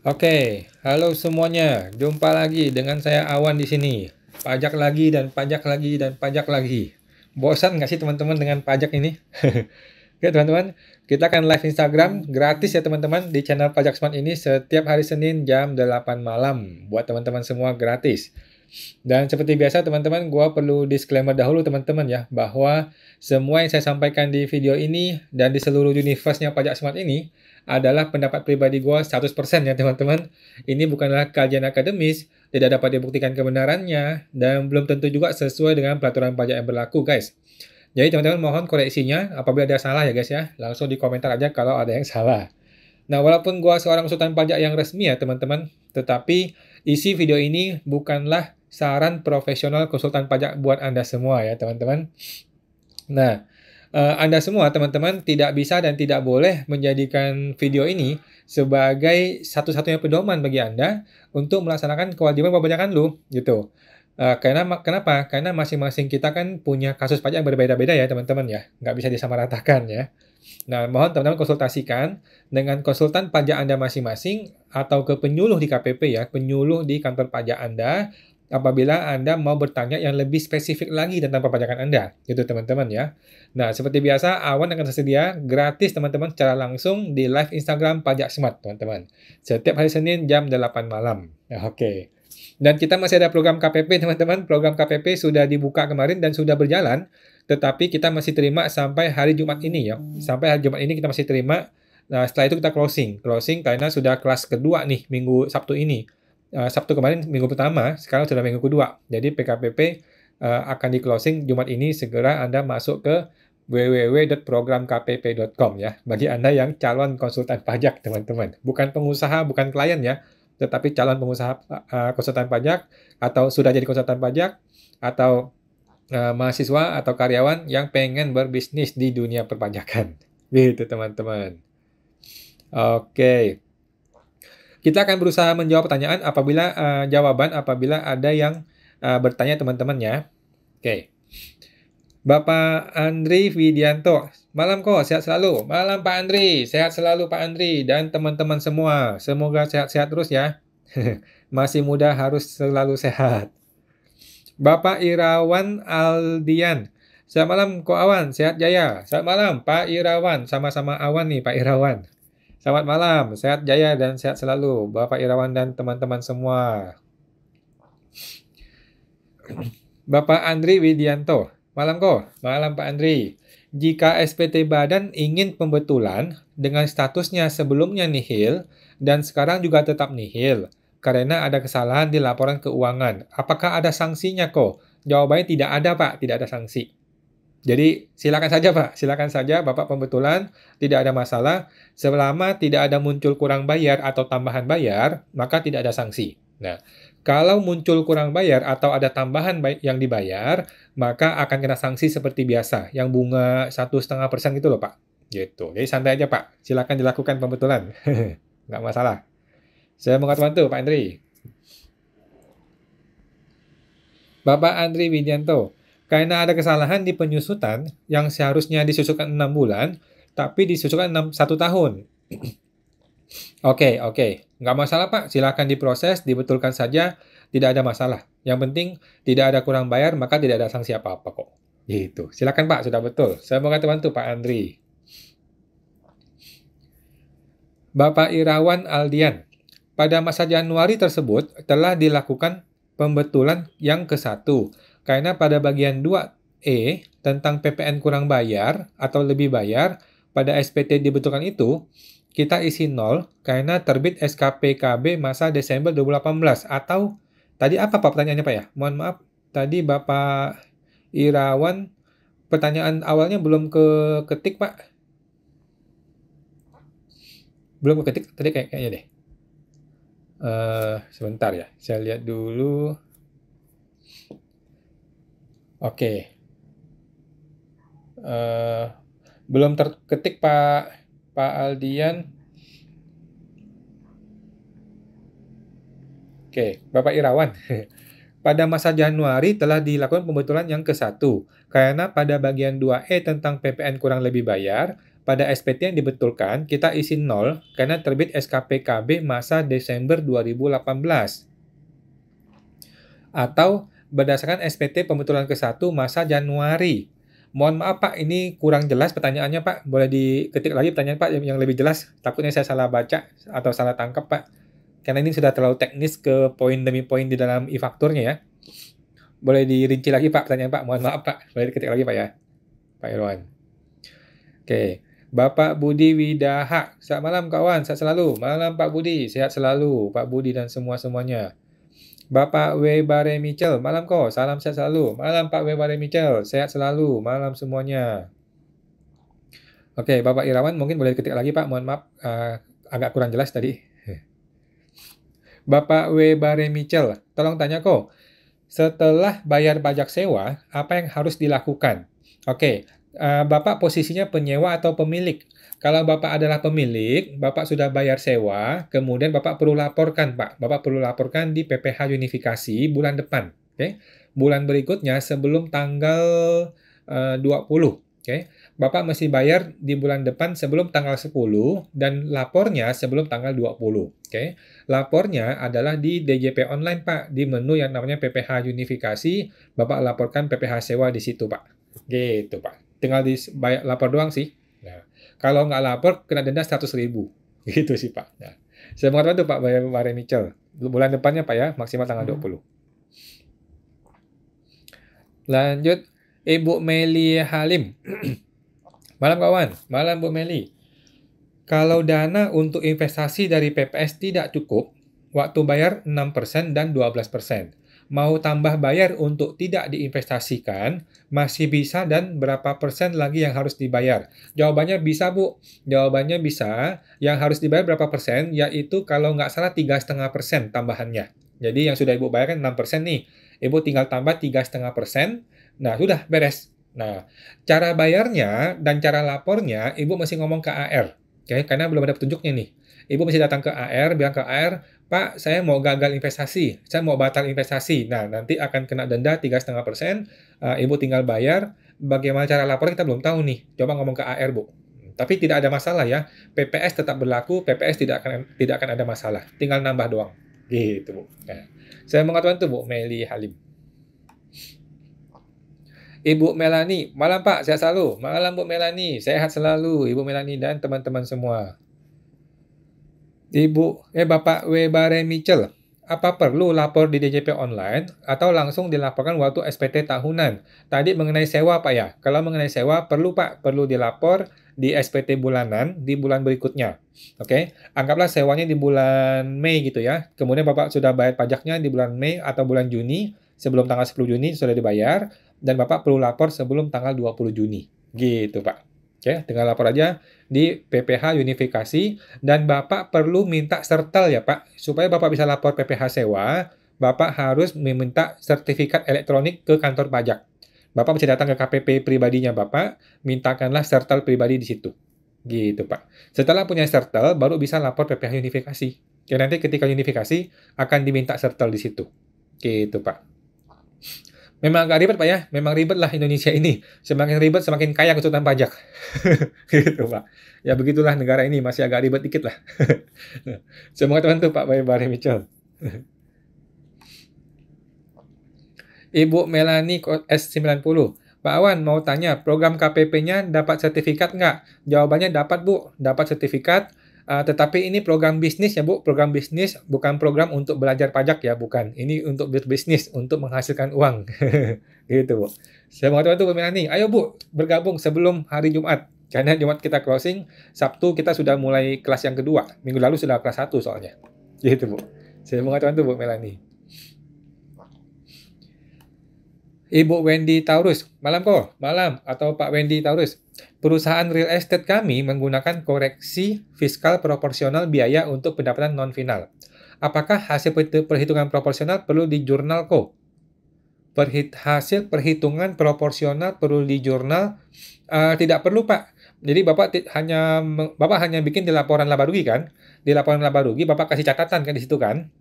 Oke, halo semuanya. Jumpa lagi dengan saya Awan di sini. Pajak lagi dan pajak lagi dan pajak lagi. Bosan nggak sih teman-teman dengan pajak ini? Oke teman-teman, kita akan live Instagram gratis ya teman-teman di channel Pajak Smart ini setiap hari Senin jam 8 malam. Buat teman-teman semua gratis. Dan seperti biasa teman-teman, gua perlu disclaimer dahulu teman-teman ya, bahwa semua yang saya sampaikan di video ini dan di seluruh universe-nya Pajak Smart ini adalah pendapat pribadi gua 100% ya teman-teman. Ini bukanlah kajian akademis, tidak dapat dibuktikan kebenarannya, dan belum tentu juga sesuai dengan peraturan pajak yang berlaku guys. Jadi teman-teman mohon koreksinya apabila ada salah ya guys ya, langsung di komentar aja kalau ada yang salah. Nah, walaupun gua seorang konsultan pajak yang resmi ya, teman-teman, tetapi isi video ini bukanlah saran profesional konsultan pajak buat Anda semua ya, teman-teman. Nah, Anda semua, teman-teman, tidak bisa dan tidak boleh menjadikan video ini sebagai satu-satunya pedoman bagi Anda untuk melaksanakan kewajiban perpajakan lu, gitu. Kenapa? Karena masing-masing kita kan punya kasus pajak yang berbeda-beda ya, teman-teman ya. Nggak bisa disamaratakan ya. Nah, mohon teman-teman konsultasikan dengan konsultan pajak Anda masing-masing atau ke penyuluh di KPP ya, penyuluh di kantor pajak Anda apabila Anda mau bertanya yang lebih spesifik lagi tentang perpajakan Anda. Gitu teman-teman ya. Nah, seperti biasa Awan akan tersedia gratis teman-teman secara langsung di live Instagram Pajak Smart, teman-teman. Setiap hari Senin jam 8 malam. Ya, oke. Dan kita masih ada program KPP, teman-teman. Program KPP sudah dibuka kemarin dan sudah berjalan, tetapi kita masih terima sampai hari Jumat ini ya. Sampai hari Jumat ini kita masih terima. Nah, setelah itu kita closing. Closing karena sudah kelas kedua nih minggu Sabtu ini. Sabtu kemarin minggu pertama, sekarang sudah minggu kedua. Jadi PKPP akan di closing Jumat ini. Segera Anda masuk ke www.programkpp.com ya. Bagi Anda yang calon konsultan pajak, teman-teman. Bukan pengusaha, bukan klien ya, tetapi calon pengusaha konsultan pajak atau sudah jadi konsultan pajak atau mahasiswa atau karyawan yang pengen berbisnis di dunia perpajakan. Gitu, teman-teman. Oke. Kita akan berusaha menjawab pertanyaan apabila ada yang bertanya teman-teman ya. Oke. Bapak Andri Widianto. Malam kok, sehat selalu. Malam Pak Andri, sehat selalu Pak Andri dan teman-teman semua. Semoga sehat-sehat terus ya. Masih muda harus selalu sehat. Bapak Irawan Aldian. Selamat malam Ko Awan, sehat jaya. Selamat malam Pak Irawan, sama-sama Awan nih Pak Irawan. Selamat malam, sehat jaya dan sehat selalu Bapak Irawan dan teman-teman semua. Bapak Andri Widianto. Malam kok, malam Pak Andri. Jika SPT Badan ingin pembetulan dengan statusnya sebelumnya nihil dan sekarang juga tetap nihil karena ada kesalahan di laporan keuangan, apakah ada sanksinya kok? Jawabannya tidak ada Pak, tidak ada sanksi. Jadi silakan saja Pak, silakan saja Bapak pembetulan, tidak ada masalah. Selama tidak ada muncul kurang bayar atau tambahan bayar, maka tidak ada sanksi. Nah, kalau muncul kurang bayar atau ada tambahan yang dibayar, maka akan kena sanksi seperti biasa, yang bunga 1,5% gitu loh Pak. Gitu. Jadi santai aja Pak, silakan dilakukan pembetulan. Nggak masalah. Saya mau bantu Pak Andri. Bapak Andri Widianto. Karena ada kesalahan di penyusutan yang seharusnya disusutkan 6 bulan, tapi disusutkan 1 tahun. Oke. Nggak masalah Pak, silakan diproses, dibetulkan saja, tidak ada masalah. Yang penting tidak ada kurang bayar, maka tidak ada sanksi apa-apa kok. Gitu. Silakan Pak, sudah betul. Saya mau bantu Pak Andri. Bapak Irawan Aldian. Pada masa Januari tersebut telah dilakukan pembetulan yang ke-1. Karena pada bagian 2E tentang PPN kurang bayar atau lebih bayar pada SPT dibetulkan itu, kita isi 0 karena terbit SKPKB masa Desember 2018. Atau tadi apa Pak pertanyaannya Pak ya? Mohon maaf, tadi Bapak Irawan pertanyaan awalnya belum ketik Pak. Belum ketik tadi kayaknya deh. Sebentar ya, saya lihat dulu. Oke. Belum terketik Pak Aldian. Oke, Bapak Irawan. Pada masa Januari telah dilakukan pembetulan yang ke-1. Karena pada bagian 2E tentang PPN kurang lebih bayar, pada SPT yang dibetulkan, kita isi 0 karena terbit SKPKB masa Desember 2018. Atau berdasarkan SPT pembetulan ke-1 masa Januari. Mohon maaf Pak, ini kurang jelas pertanyaannya Pak. Boleh diketik lagi pertanyaan Pak yang lebih jelas. Takutnya saya salah baca atau salah tangkap Pak. Karena ini sudah terlalu teknis ke poin demi poin di dalam e-fakturnya ya. Boleh dirinci lagi Pak pertanyaan Pak. Mohon maaf Pak. Boleh diketik lagi Pak ya. Pak Irwan. Oke. Bapak Budi Widaha. Selamat malam kawan. Sehat selalu. Malam Pak Budi. Sehat selalu. Pak Budi dan semua-semuanya. Bapak W. Bare Mitchell, malam kok, salam sehat selalu. Malam Pak W. Bare Mitchell, sehat selalu. Malam semuanya. Oke, Bapak Irawan mungkin boleh diketik lagi Pak, mohon maaf agak kurang jelas tadi. Bapak W. Bare Mitchell, tolong tanya kok, setelah bayar pajak sewa, apa yang harus dilakukan? Oke, Bapak posisinya penyewa atau pemilik? Kalau Bapak adalah pemilik, Bapak sudah bayar sewa, kemudian Bapak perlu laporkan, Pak. Bapak perlu laporkan di PPH Unifikasi bulan depan. Okay? Bulan berikutnya sebelum tanggal 20. Okay? Bapak mesti bayar di bulan depan sebelum tanggal 10 dan lapornya sebelum tanggal 20. Okay? Lapornya adalah di DJP online, Pak. Di menu yang namanya PPH Unifikasi, Bapak laporkan PPH sewa di situ, Pak. Gitu, Pak. Tinggal lapor doang sih. Nah, kalau nggak lapor, kena denda 100.000. Gitu sih, Pak. Nah, saya mengatakan itu Pak Bare Mitchell. Bulan depannya, Pak ya, maksimal tanggal 20. Lanjut, Ibu Meli Halim. Malam kawan, malam Bu Meli. Kalau dana untuk investasi dari PPS tidak cukup, waktu bayar 6% dan 12%. Mau tambah bayar untuk tidak diinvestasikan, masih bisa dan berapa persen lagi yang harus dibayar? Jawabannya bisa, Bu. Jawabannya bisa. Yang harus dibayar berapa persen? Yaitu kalau nggak salah 3,5% tambahannya. Jadi yang sudah Ibu bayarkan 6% nih. Ibu tinggal tambah 3,5%. Nah, sudah beres. Nah, cara bayarnya dan cara lapornya, Ibu mesti ngomong ke AR. Oke, karena belum ada petunjuknya nih. Ibu mesti datang ke AR, bilang ke AR, Pak, saya mau gagal investasi, saya mau batal investasi. Nah, nanti akan kena denda 3,5%. Ibu tinggal bayar. Bagaimana cara lapor kita belum tahu nih. Coba ngomong ke AR, Bu. Tapi tidak ada masalah ya. PPS tetap berlaku, PPS tidak akan ada masalah. Tinggal nambah doang. Gitu, Bu. Nah, saya mengatakan itu, Bu Meli Halim. Ibu Melani, malam Pak, sehat selalu. Malam Bu Melani, sehat selalu Ibu Melani dan teman-teman semua. Bapak W. Bare Mitchell, apa perlu lapor di DJP online atau langsung dilaporkan waktu SPT tahunan? Tadi mengenai sewa Pak ya. Kalau mengenai sewa perlu Pak, perlu dilapor di SPT bulanan di bulan berikutnya. Oke, anggaplah sewanya di bulan Mei gitu ya. Kemudian Bapak sudah bayar pajaknya di bulan Mei atau bulan Juni, sebelum tanggal 10 Juni sudah dibayar dan Bapak perlu lapor sebelum tanggal 20 Juni. Gitu Pak. Oke, tinggal lapor aja di PPH Unifikasi dan Bapak perlu minta sertel ya Pak. Supaya Bapak bisa lapor PPH sewa, Bapak harus meminta sertifikat elektronik ke kantor pajak. Bapak mesti datang ke KPP pribadinya Bapak, mintakanlah sertel pribadi di situ. Gitu Pak. Setelah punya sertel, baru bisa lapor PPH Unifikasi. Ya, nanti ketika unifikasi akan diminta sertel di situ. Gitu Pak. Memang agak ribet Pak ya, memang ribet lah Indonesia ini. Semakin ribet, semakin kaya kesulitan pajak. Gitu Pak. Ya begitulah negara ini, masih agak ribet dikit lah. Semoga teman tuh Pak Bare Mitchell. Ibu Melani S90. Pak Awan mau tanya, program KPP-nya dapat sertifikat nggak? Jawabannya dapat Bu, dapat sertifikat. Tetapi ini program bisnis ya Bu, program bisnis bukan program untuk belajar pajak ya, bukan. Ini untuk berbisnis, untuk menghasilkan uang. Gitu Bu. Saya mau tuh Bu Melani, ayo Bu bergabung sebelum hari Jumat. Karena Jumat kita closing, Sabtu kita sudah mulai kelas yang kedua. Minggu lalu sudah kelas 1 soalnya. Gitu Bu. Saya mau tuh Bu Melani. Ibu Wendy Taurus, malam kok, malam atau Pak Wendy Taurus. Perusahaan real estate kami menggunakan koreksi fiskal proporsional biaya untuk pendapatan non-final. Apakah hasil perhitungan proporsional perlu di jurnal kok? Hasil perhitungan proporsional perlu di jurnal? Tidak perlu Pak. Jadi Bapak hanya bikin di laporan laba rugi kan? Di laporan laba rugi Bapak kasih catatan kan di situ kan?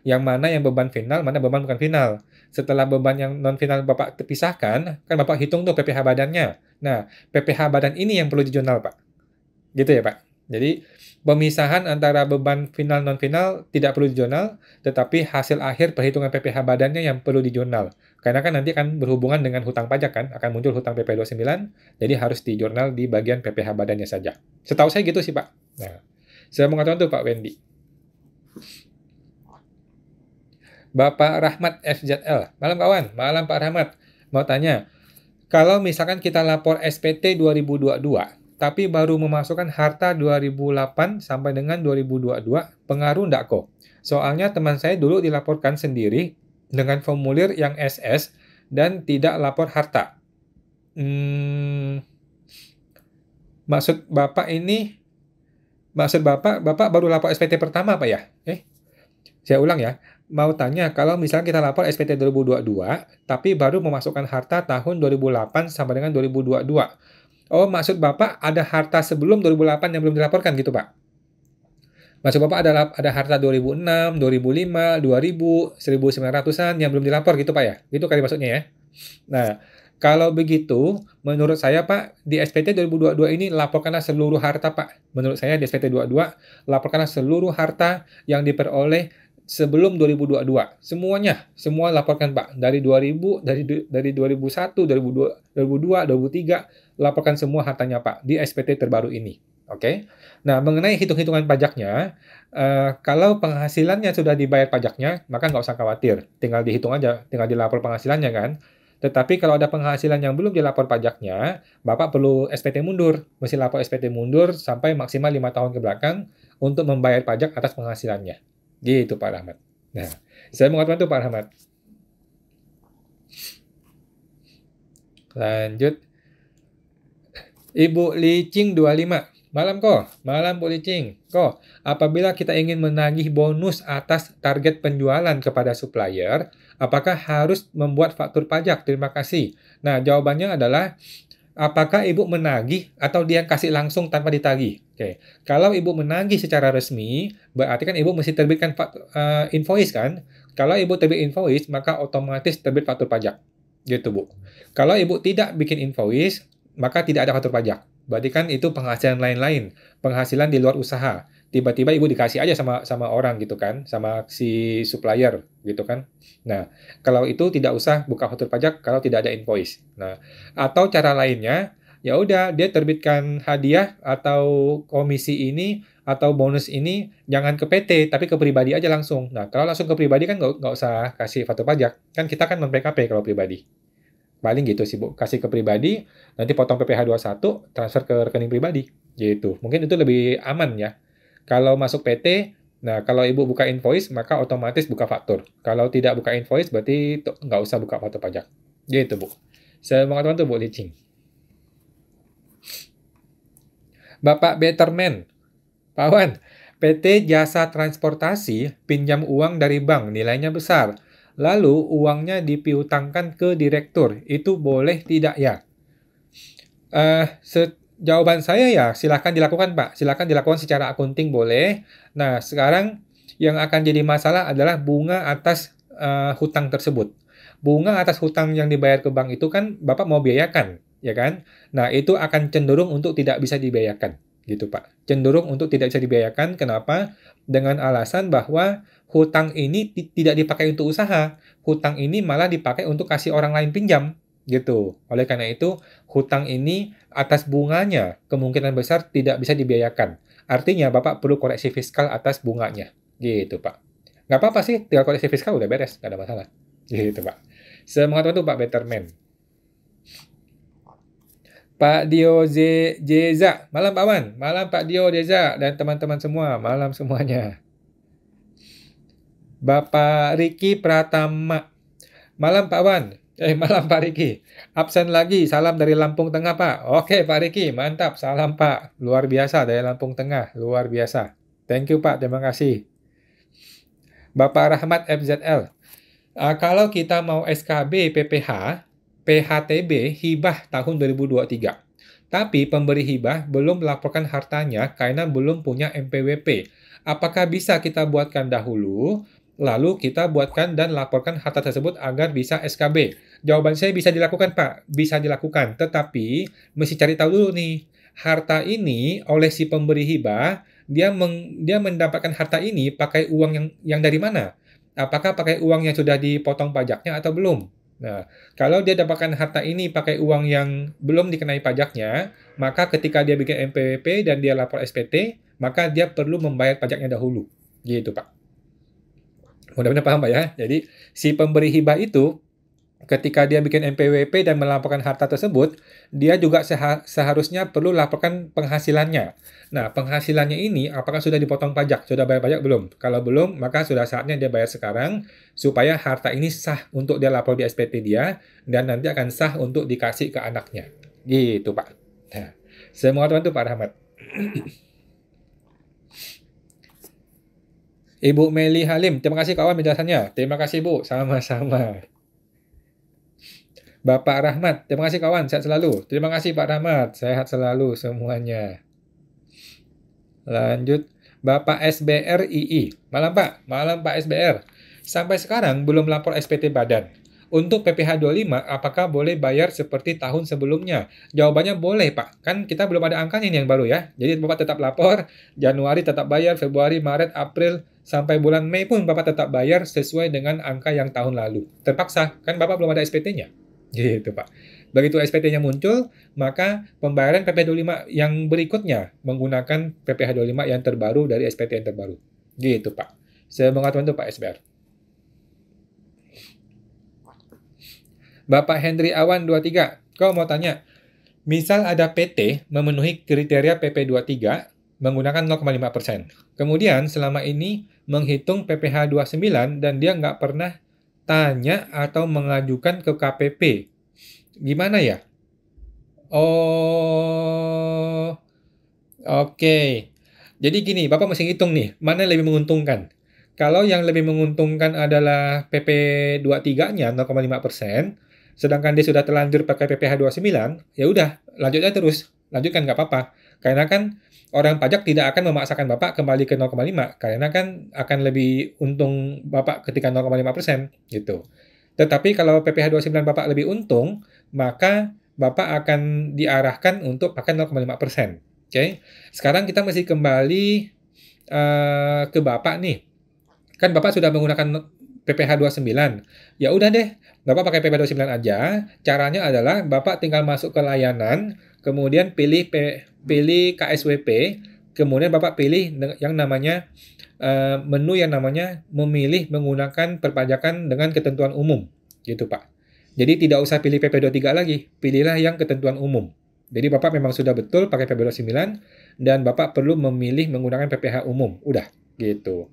Yang mana yang beban final, mana beban bukan final. Setelah beban yang non-final Bapak terpisahkan, kan Bapak hitung tuh PPh badannya. Nah, PPh badan ini yang perlu di-jurnal, Pak. Gitu ya, Pak. Jadi, pemisahan antara beban final non-final tidak perlu di-jurnal, tetapi hasil akhir perhitungan PPh badannya yang perlu di-jurnal. Karena kan nanti akan berhubungan dengan hutang pajak kan, akan muncul hutang PP29, jadi harus di-jurnal di bagian PPh badannya saja. Setahu saya gitu sih, Pak. Nah, saya mengatakan tuh Pak Wendy. Bapak Rahmat FZL. Malam kawan, malam Pak Rahmat. Mau tanya, kalau misalkan kita lapor SPT 2022, tapi baru memasukkan harta 2008 sampai dengan 2022, pengaruh enggak kok? Soalnya teman saya dulu dilaporkan sendiri dengan formulir yang SS dan tidak lapor harta. Maksud Bapak baru lapor SPT pertama Pak ya? Saya ulang ya. Mau tanya, kalau misalnya kita lapor SPT 2022, tapi baru memasukkan harta tahun 2008 sampai dengan 2022. Oh, maksud Bapak ada harta sebelum 2008 yang belum dilaporkan gitu, Pak? Maksud Bapak ada harta 2006, 2005, 2000, 1900-an yang belum dilapor gitu, Pak ya? Gitu kali maksudnya ya? Nah, kalau begitu, menurut saya, Pak, di SPT 2022 ini laporkanlah seluruh harta, Pak. Menurut saya di SPT 22, laporkanlah seluruh harta yang diperoleh sebelum 2022. Semuanya, semua laporkan, Pak. Dari 2000, dari 2001, 2002, 2003, laporkan semua hartanya, Pak, di SPT terbaru ini. Oke. Nah, mengenai hitung-hitungan pajaknya, kalau penghasilannya sudah dibayar pajaknya, maka nggak usah khawatir. Tinggal dihitung aja, tinggal dilapor penghasilannya kan. Tetapi kalau ada penghasilan yang belum dilapor pajaknya, Bapak perlu SPT mundur. Mesti lapor SPT mundur sampai maksimal 5 tahun ke belakang untuk membayar pajak atas penghasilannya. Gitu Pak Rahmat. Nah, saya mau bantu Pak Rahmat. Lanjut. Ibu Licing 25. Malam kok, malam Bu Licing. Kok, apabila kita ingin menagih bonus atas target penjualan kepada supplier, apakah harus membuat faktur pajak? Terima kasih. Nah, jawabannya adalah apakah Ibu menagih atau dia kasih langsung tanpa ditagih? Oke. Kalau Ibu menagih secara resmi, berarti kan Ibu mesti terbitkan invoice kan? Kalau Ibu terbit invoice, maka otomatis terbit faktur pajak. Gitu, Bu. Kalau Ibu tidak bikin invoice, maka tidak ada faktur pajak. Berarti kan itu penghasilan lain-lain, penghasilan di luar usaha. Tiba-tiba Ibu dikasih aja sama orang gitu kan, sama si supplier gitu kan. Nah, kalau itu tidak usah buka faktur pajak kalau tidak ada invoice. Nah, atau cara lainnya, ya udah dia terbitkan hadiah atau komisi ini atau bonus ini jangan ke PT tapi ke pribadi aja langsung. Nah, kalau langsung ke pribadi kan nggak usah kasih faktur pajak. Kan kita kan non-PKP kalau pribadi. Paling gitu sih, Bu. Kasih ke pribadi, nanti potong PPh 21, transfer ke rekening pribadi. Gitu. Mungkin itu lebih aman ya. Kalau masuk PT, nah kalau Ibu buka invoice, maka otomatis buka faktur. Kalau tidak buka invoice, berarti nggak usah buka faktur pajak. Gitu, Bu. Semangat bantu, Bu Licing. Bapak Betterman. Pak Wan, PT Jasa Transportasi pinjam uang dari bank, nilainya besar. Lalu uangnya dipiutangkan ke direktur. Itu boleh tidak ya? Jawaban saya ya silakan dilakukan Pak. Silakan dilakukan secara akunting boleh. Nah sekarang yang akan jadi masalah adalah bunga atas hutang tersebut. Bunga atas hutang yang dibayar ke bank itu kan Bapak mau biayakan, ya kan? Nah itu akan cenderung untuk tidak bisa dibiayakan. Gitu Pak. Cenderung untuk tidak bisa dibiayakan. Kenapa? Dengan alasan bahwa hutang ini tidak dipakai untuk usaha. Hutang ini malah dipakai untuk kasih orang lain pinjam. Gitu. Oleh karena itu, hutang ini atas bunganya kemungkinan besar tidak bisa dibiayakan. Artinya, Bapak perlu koreksi fiskal atas bunganya. Gitu, Pak. Nggak apa-apa sih, tinggal koreksi fiskal udah beres. Nggak ada masalah. Gitu, Pak. Semangat bantu Pak Betterman. Pak Dio Jeza. Malam Pak Wan. Malam Pak Dio Jeza dan teman-teman semua. Malam semuanya. Bapak Riki Pratama. Malam Pak Wan. Malam Pak Riki. Absen lagi. Salam dari Lampung Tengah Pak. Oke Pak Riki, mantap. Salam Pak. Luar biasa dari Lampung Tengah. Luar biasa. Thank you Pak, terima kasih. Bapak Rahmat FZL. Kalau kita mau SKB PPH, PHTB hibah tahun 2023. Tapi pemberi hibah belum melaporkan hartanya karena belum punya MPWP. Apakah bisa kita buatkan dahulu? lalu kita buatkan dan laporkan harta tersebut agar bisa SKB. Jawaban saya bisa dilakukan, Pak. Bisa dilakukan, tetapi mesti cari tahu dulu nih, harta ini oleh si pemberi hibah, dia mendapatkan harta ini pakai uang yang dari mana? Apakah pakai uang yang sudah dipotong pajaknya atau belum? Nah, kalau dia dapatkan harta ini pakai uang yang belum dikenai pajaknya, maka ketika dia bikin NPWP dan dia lapor SPT, maka dia perlu membayar pajaknya dahulu. Gitu, Pak. Mudah-mudahan paham, Pak ya. Jadi, si pemberi hibah itu ketika dia bikin NPWP dan melaporkan harta tersebut, dia juga seharusnya perlu laporkan penghasilannya. Nah, penghasilannya ini apakah sudah dipotong pajak? Sudah bayar pajak belum? Kalau belum, maka sudah saatnya dia bayar sekarang supaya harta ini sah untuk dia lapor di SPT dia dan nanti akan sah untuk dikasih ke anaknya. Gitu, Pak. Nah, semua teman itu Pak Rahmat. Ibu Meli Halim, terima kasih kawan penjelasannya. Terima kasih Bu, sama-sama. Bapak Rahmat, terima kasih kawan, sehat selalu. Terima kasih Pak Rahmat, sehat selalu semuanya. Lanjut, Bapak SBR II. Malam Pak, malam Pak SBR. Sampai sekarang belum lapor SPT badan. Untuk PPh 25, apakah boleh bayar seperti tahun sebelumnya? Jawabannya boleh Pak, kan kita belum ada angkanya ini yang baru ya. Jadi Bapak tetap lapor, Januari tetap bayar, Februari, Maret, April, sampai bulan Mei pun Bapak tetap bayar sesuai dengan angka yang tahun lalu. Terpaksa, kan Bapak belum ada SPT-nya. Gitu Pak. Begitu SPT-nya muncul, maka pembayaran PPh 25 yang berikutnya menggunakan PPh 25 yang terbaru dari SPT yang terbaru. Gitu Pak. Semoga teman-teman Pak SBR. Bapak Hendri Awan 23, kau mau tanya, misal ada PT memenuhi kriteria PP 23 menggunakan 0,5%. Kemudian selama ini menghitung PPh 29 dan dia nggak pernah tanya atau mengajukan ke KPP. Gimana ya? Oh, oke. Jadi gini, Bapak mesti hitung nih, mana yang lebih menguntungkan. Kalau yang lebih menguntungkan adalah PP 23-nya 0,5%, sedangkan dia sudah terlanjur pakai PPh 29, ya udah, lanjut aja terus. Lanjutkan nggak apa-apa. Karena kan orang pajak tidak akan memaksakan Bapak kembali ke 0,5, karena kan akan lebih untung Bapak ketika 0,5% gitu. Tetapi kalau PPh 29 Bapak lebih untung, maka Bapak akan diarahkan untuk pakai 0,5%. Oke. Sekarang kita mesti kembali ke Bapak nih. Kan Bapak sudah menggunakan PPh 29. Ya udah deh, Bapak pakai PPh 29 aja. Caranya adalah Bapak tinggal masuk ke layanan, kemudian pilih KSWP, kemudian Bapak pilih yang namanya menu yang namanya memilih menggunakan perpajakan dengan ketentuan umum. Gitu Pak. Jadi tidak usah pilih PP 23 lagi, pilihlah yang ketentuan umum. Jadi Bapak memang sudah betul pakai PP 29 dan Bapak perlu memilih menggunakan PPh umum. Udah, gitu.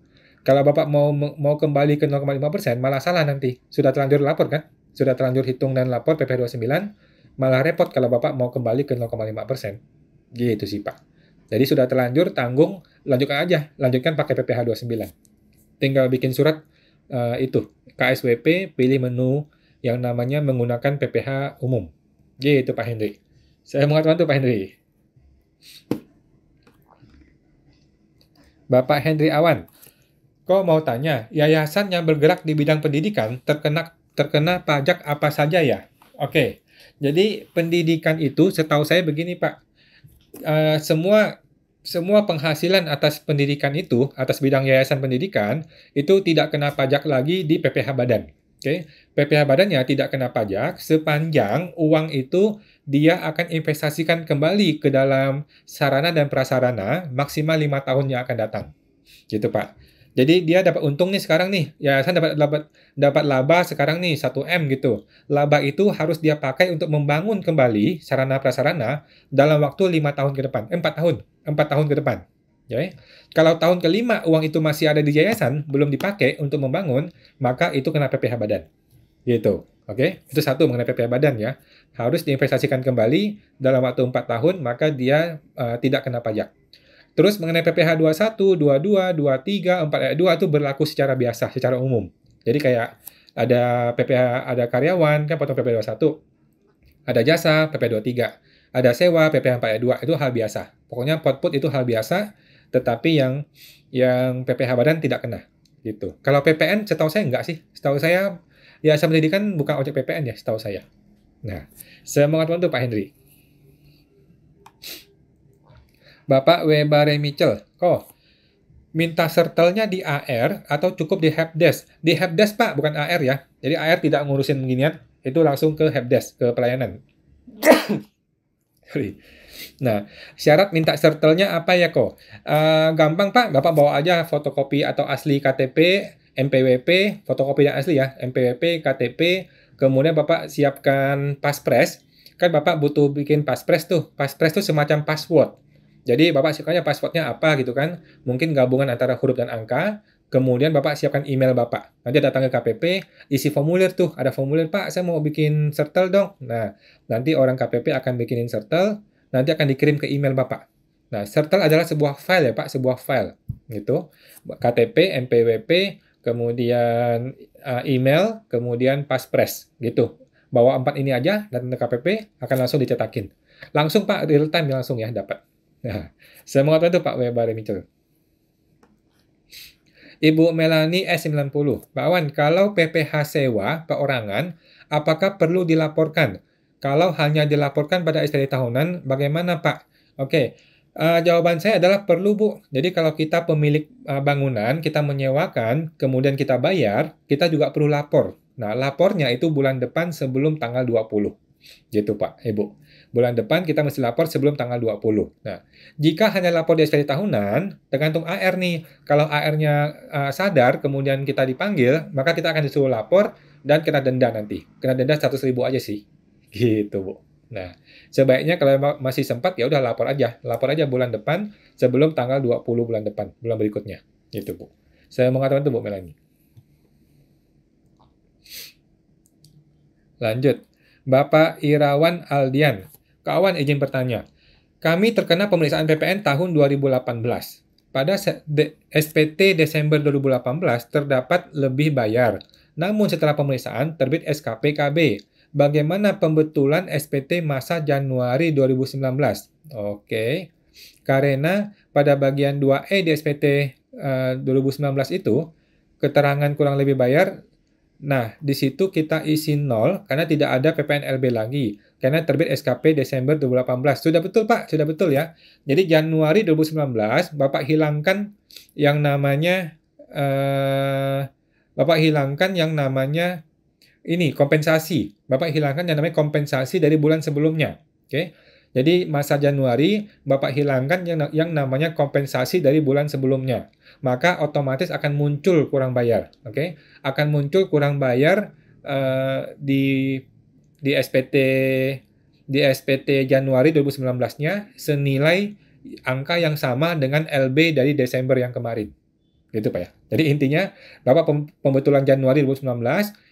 Kalau Bapak mau kembali ke 0,5%, malah salah nanti. Sudah terlanjur lapor kan? Sudah terlanjur hitung dan lapor PPh 29, malah repot kalau Bapak mau kembali ke 0,5%. Gitu sih Pak. Jadi sudah terlanjur, tanggung, lanjutkan aja. Lanjutkan pakai PPh 29. Tinggal bikin surat itu, KSWP, pilih menu yang namanya menggunakan PPh umum. Gitu Pak Hendri. Saya mengatakan itu Pak Hendri. Bapak Hendri Awan, kau mau tanya, yayasan yang bergerak di bidang pendidikan terkena pajak apa saja ya? Oke, jadi pendidikan itu setahu saya begini Pak, semua penghasilan atas pendidikan itu, atas bidang yayasan pendidikan, itu tidak kena pajak lagi di PPh Badan. Oke, PPh Badannya tidak kena pajak sepanjang uang itu dia akan investasikan kembali ke dalam sarana dan prasarana maksimal 5 tahun yang akan datang. Gitu Pak. Jadi dia dapat untung nih sekarang nih, yayasan dapat laba sekarang nih 1M gitu. Laba itu harus dia pakai untuk membangun kembali sarana prasarana dalam waktu 5 tahun ke depan, 4 tahun ke depan. Okay? Kalau tahun kelima uang itu masih ada di yayasan, belum dipakai untuk membangun, maka itu kena PPh Badan. Gitu. Oke, itu satu mengenai PPh Badan ya. Harus diinvestasikan kembali dalam waktu 4 tahun, maka dia tidak kena pajak. Terus mengenai PPh 21, 22, 23, 4 ayat 2 itu berlaku secara biasa, secara umum. Jadi kayak ada PPh, ada karyawan, kan potong PPh 21. Ada jasa, PPh 23. Ada sewa, PPh 4 ayat 2. Itu hal biasa. Pokoknya pot-pot itu hal biasa, tetapi yang PPh Badan tidak kena. gitu. Kalau PPN setahu saya enggak sih. Setahu saya Yayasan Pendidikan bukan objek PPN ya, setahu saya. Nah, semangat bantu Pak Henry. Bapak Webare Mitchell, minta sertelnya di AR atau cukup di helpdesk? Di helpdesk Pak, bukan AR ya. Jadi AR tidak ngurusin beginian, itu langsung ke helpdesk, ke pelayanan. Nah, syarat minta sertelnya apa ya gampang Pak, Bapak bawa aja fotokopi atau asli KTP, MPWP, fotokopi yang asli ya, MPWP, KTP, kemudian Bapak siapkan paspres. Kan Bapak butuh bikin paspres tuh. Paspres tuh semacam password. Jadi Bapak siapkannya passwordnya apa gitu kan. Mungkin gabungan antara huruf dan angka. Kemudian Bapak siapkan email Bapak. Nanti datang ke KPP, isi formulir tuh. Ada formulir, Pak, saya mau bikin sertel dong. Nah, nanti orang KPP akan bikinin sertel, nanti akan dikirim ke email Bapak. Nah, sertel adalah sebuah file ya Pak, sebuah file. Gitu. KTP, MPWP, kemudian email, kemudian paspres. Gitu. Bawa 4 ini aja, datang ke KPP, akan langsung dicetakin. Langsung Pak, real time langsung ya dapat. Nah, semangat itu Pak Webare Mitchell. Ibu Melani S90, Pak Wan, kalau PPh sewa perorangan, apakah perlu dilaporkan? Kalau hanya dilaporkan pada SPT tahunan, bagaimana Pak? Oke, jawaban saya adalah perlu Bu. Jadi kalau kita pemilik bangunan, kita menyewakan, kemudian kita bayar, kita juga perlu lapor. Nah, lapornya itu bulan depan sebelum tanggal 20. Gitu Pak, Ibu. Bulan depan kita mesti lapor sebelum tanggal 20. Nah, jika hanya lapor di SPT tahunan, tergantung AR nih. Kalau AR-nya sadar, kemudian kita dipanggil, maka kita akan disuruh lapor dan kena denda nanti. Kena denda 100.000 aja sih. Gitu, Bu. Nah, sebaiknya kalau masih sempat, ya udah lapor aja. Lapor aja bulan depan sebelum tanggal 20 bulan depan, bulan berikutnya. Gitu, Bu. Saya mengatakan itu, Bu Melani. Lanjut. Bapak Irawan Aldian. Kawan izin bertanya. Kami terkena pemeriksaan PPN tahun 2018. Pada SPT Desember 2018 terdapat lebih bayar. Namun setelah pemeriksaan terbit SKP KB. Bagaimana pembetulan SPT masa Januari 2019? Oke. Karena pada bagian 2E di SPT 2019 itu keterangan kurang lebih bayar. Nah, di situ kita isi 0 karena tidak ada PPNLB lagi. Karena terbit SKP Desember 2018. Sudah betul, Pak. Sudah betul ya. Jadi Januari 2019, Bapak hilangkan yang namanya ini kompensasi. Bapak hilangkan yang namanya kompensasi dari bulan sebelumnya. Oke. Jadi masa Januari Bapak hilangkan yang namanya kompensasi dari bulan sebelumnya. Maka otomatis akan muncul kurang bayar. Oke. Akan muncul kurang bayar di SPT Januari 2019-nya senilai angka yang sama dengan LB dari Desember yang kemarin. Gitu Pak ya. Jadi intinya Bapak pembetulan Januari 2019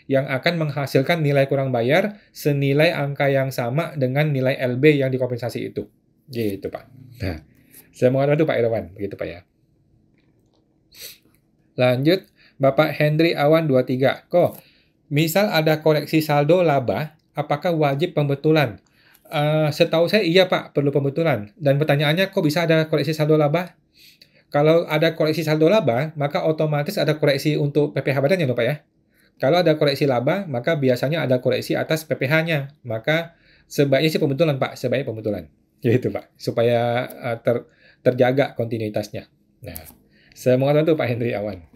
yang akan menghasilkan nilai kurang bayar senilai angka yang sama dengan nilai LB yang dikompensasi itu. Gitu Pak. Nah, saya mengatakan itu Pak Irawan. Begitu Pak ya. Lanjut, Bapak Henry Awan 23. Misal ada koreksi saldo laba, apakah wajib pembetulan? Setahu saya iya Pak, perlu pembetulan. Dan pertanyaannya kok bisa ada koreksi saldo laba? Kalau ada koreksi saldo laba, maka otomatis ada koreksi untuk PPh badan ya Pak ya. Kalau ada koreksi laba, maka biasanya ada koreksi atas PPh-nya. Maka sebaiknya sih pembetulan Pak, sebaiknya pembetulan. Gitu Pak, supaya terjaga kontinuitasnya. Nah, saya mengatakan itu Pak Henry Awan.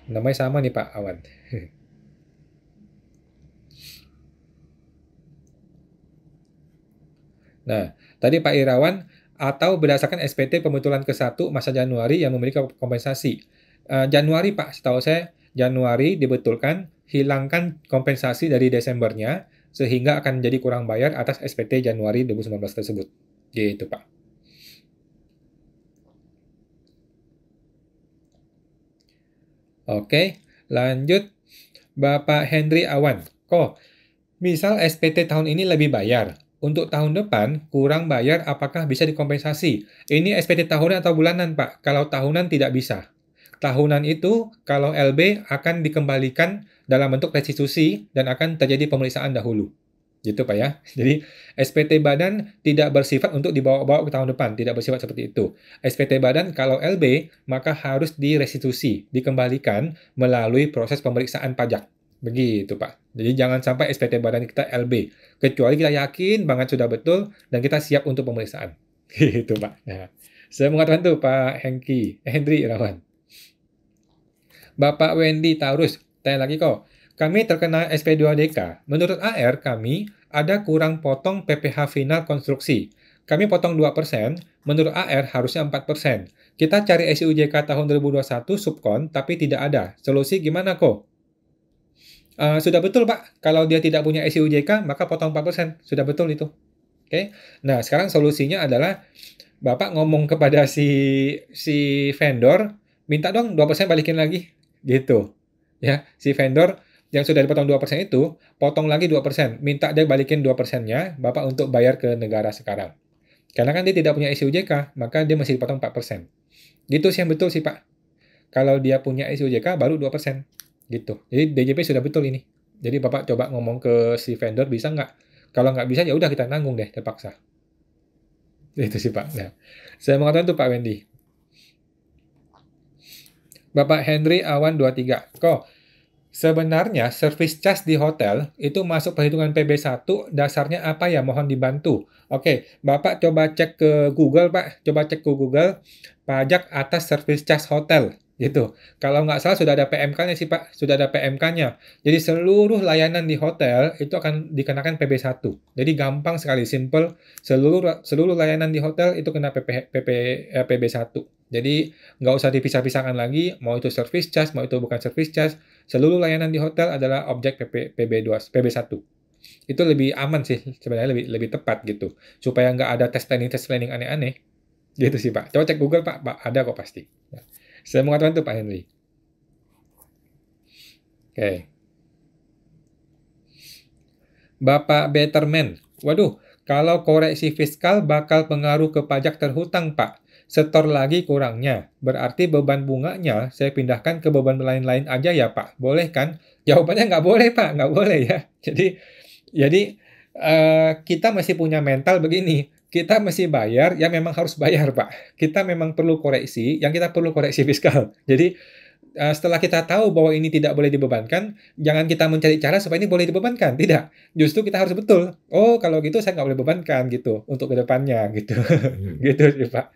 Namanya sama nih Pak Awan. Nah, tadi Pak Irawan atau berdasarkan SPT pembetulan ke-1 masa Januari yang memiliki kompensasi. Januari Pak, setahu saya Januari dibetulkan, hilangkan kompensasi dari Desembernya, sehingga akan menjadi kurang bayar atas SPT Januari 2019 tersebut. Gitu Pak. Oke, lanjut Bapak Henry Awan. Misal SPT tahun ini lebih bayar. Untuk tahun depan, kurang bayar apakah bisa dikompensasi? Ini SPT tahunan atau bulanan, Pak? Kalau tahunan tidak bisa. Tahunan itu, kalau LB akan dikembalikan dalam bentuk restitusi dan akan terjadi pemeriksaan dahulu. Gitu Pak ya. Jadi SPT badan tidak bersifat untuk dibawa-bawa ke tahun depan, tidak bersifat seperti itu. SPT badan kalau LB maka harus direstitusi, dikembalikan melalui proses pemeriksaan pajak. Begitu Pak. Jadi jangan sampai SPT badan kita LB, kecuali kita yakin banget sudah betul dan kita siap untuk pemeriksaan. Gitu Pak. Nah, saya mengatakan tuh Pak Hendri Irawan. Bapak Wendy Taurus, tanya lagi kok. Kami terkena SP2DK. Menurut AR kami ada kurang potong PPh final konstruksi. Kami potong 2%, menurut AR harusnya 4%. Kita cari SIUJK tahun 2021 subkon, tapi tidak ada. Solusi gimana kok? Sudah betul Pak, kalau dia tidak punya SIUJK, maka potong 4%. Sudah betul itu. Oke. Nah, sekarang solusinya adalah Bapak ngomong kepada si vendor, minta dong 2% balikin lagi. Gitu. Ya, si vendor yang sudah dipotong 2% itu, potong lagi 2%. Minta dia balikin 2%-nya, Bapak untuk bayar ke negara sekarang. Karena kan dia tidak punya SIUJK, maka dia masih dipotong 4%. Gitu sih yang betul sih, Pak. Kalau dia punya SIUJK, baru 2%. Gitu. Jadi DJP sudah betul ini. Jadi Bapak coba ngomong ke si vendor, bisa nggak? Kalau nggak bisa, ya udah kita nanggung deh, terpaksa. Itu sih, Pak. Nah, saya mengatakan itu Pak Wendy. Bapak Henry Awan 23. Kok sebenarnya service charge di hotel itu masuk perhitungan PB1, dasarnya apa ya? Mohon dibantu. Oke, Bapak coba cek ke Google, Pak. Coba cek ke Google, pajak atas service charge hotel. Gitu. Kalau nggak salah sudah ada PMK-nya sih, Pak. Sudah ada PMK-nya. Jadi seluruh layanan di hotel itu akan dikenakan PB1. Jadi gampang sekali, simple. Seluruh layanan di hotel itu kena PB1. Jadi nggak usah dipisah-pisahkan lagi, mau itu service charge, mau itu bukan service charge. Seluruh layanan di hotel adalah objek PB1. Itu lebih aman sih, sebenarnya lebih tepat gitu. Supaya nggak ada tes planning aneh-aneh. Gitu sih Pak. Coba cek Google Pak, ada kok pasti. Nah, saya mengatakan itu Pak Henry. Oke. Bapak Betterman. Waduh, kalau koreksi fiskal bakal pengaruh ke pajak terhutang, Pak. Setor lagi kurangnya. Berarti beban bunganya saya pindahkan ke beban lain-lain aja ya, Pak. Boleh kan? Jawabannya nggak boleh, Pak. Nggak boleh ya. Jadi kita masih punya mental begini. Kita masih bayar, ya memang harus bayar, Pak. Kita memang perlu koreksi, yang kita perlu koreksi fiskal. Jadi setelah kita tahu bahwa ini tidak boleh dibebankan, jangan kita mencari cara supaya ini boleh dibebankan. Tidak. Justru kita harus betul. Oh, kalau gitu saya nggak boleh bebankan gitu untuk ke depannya gitu. Gitu sih, Pak.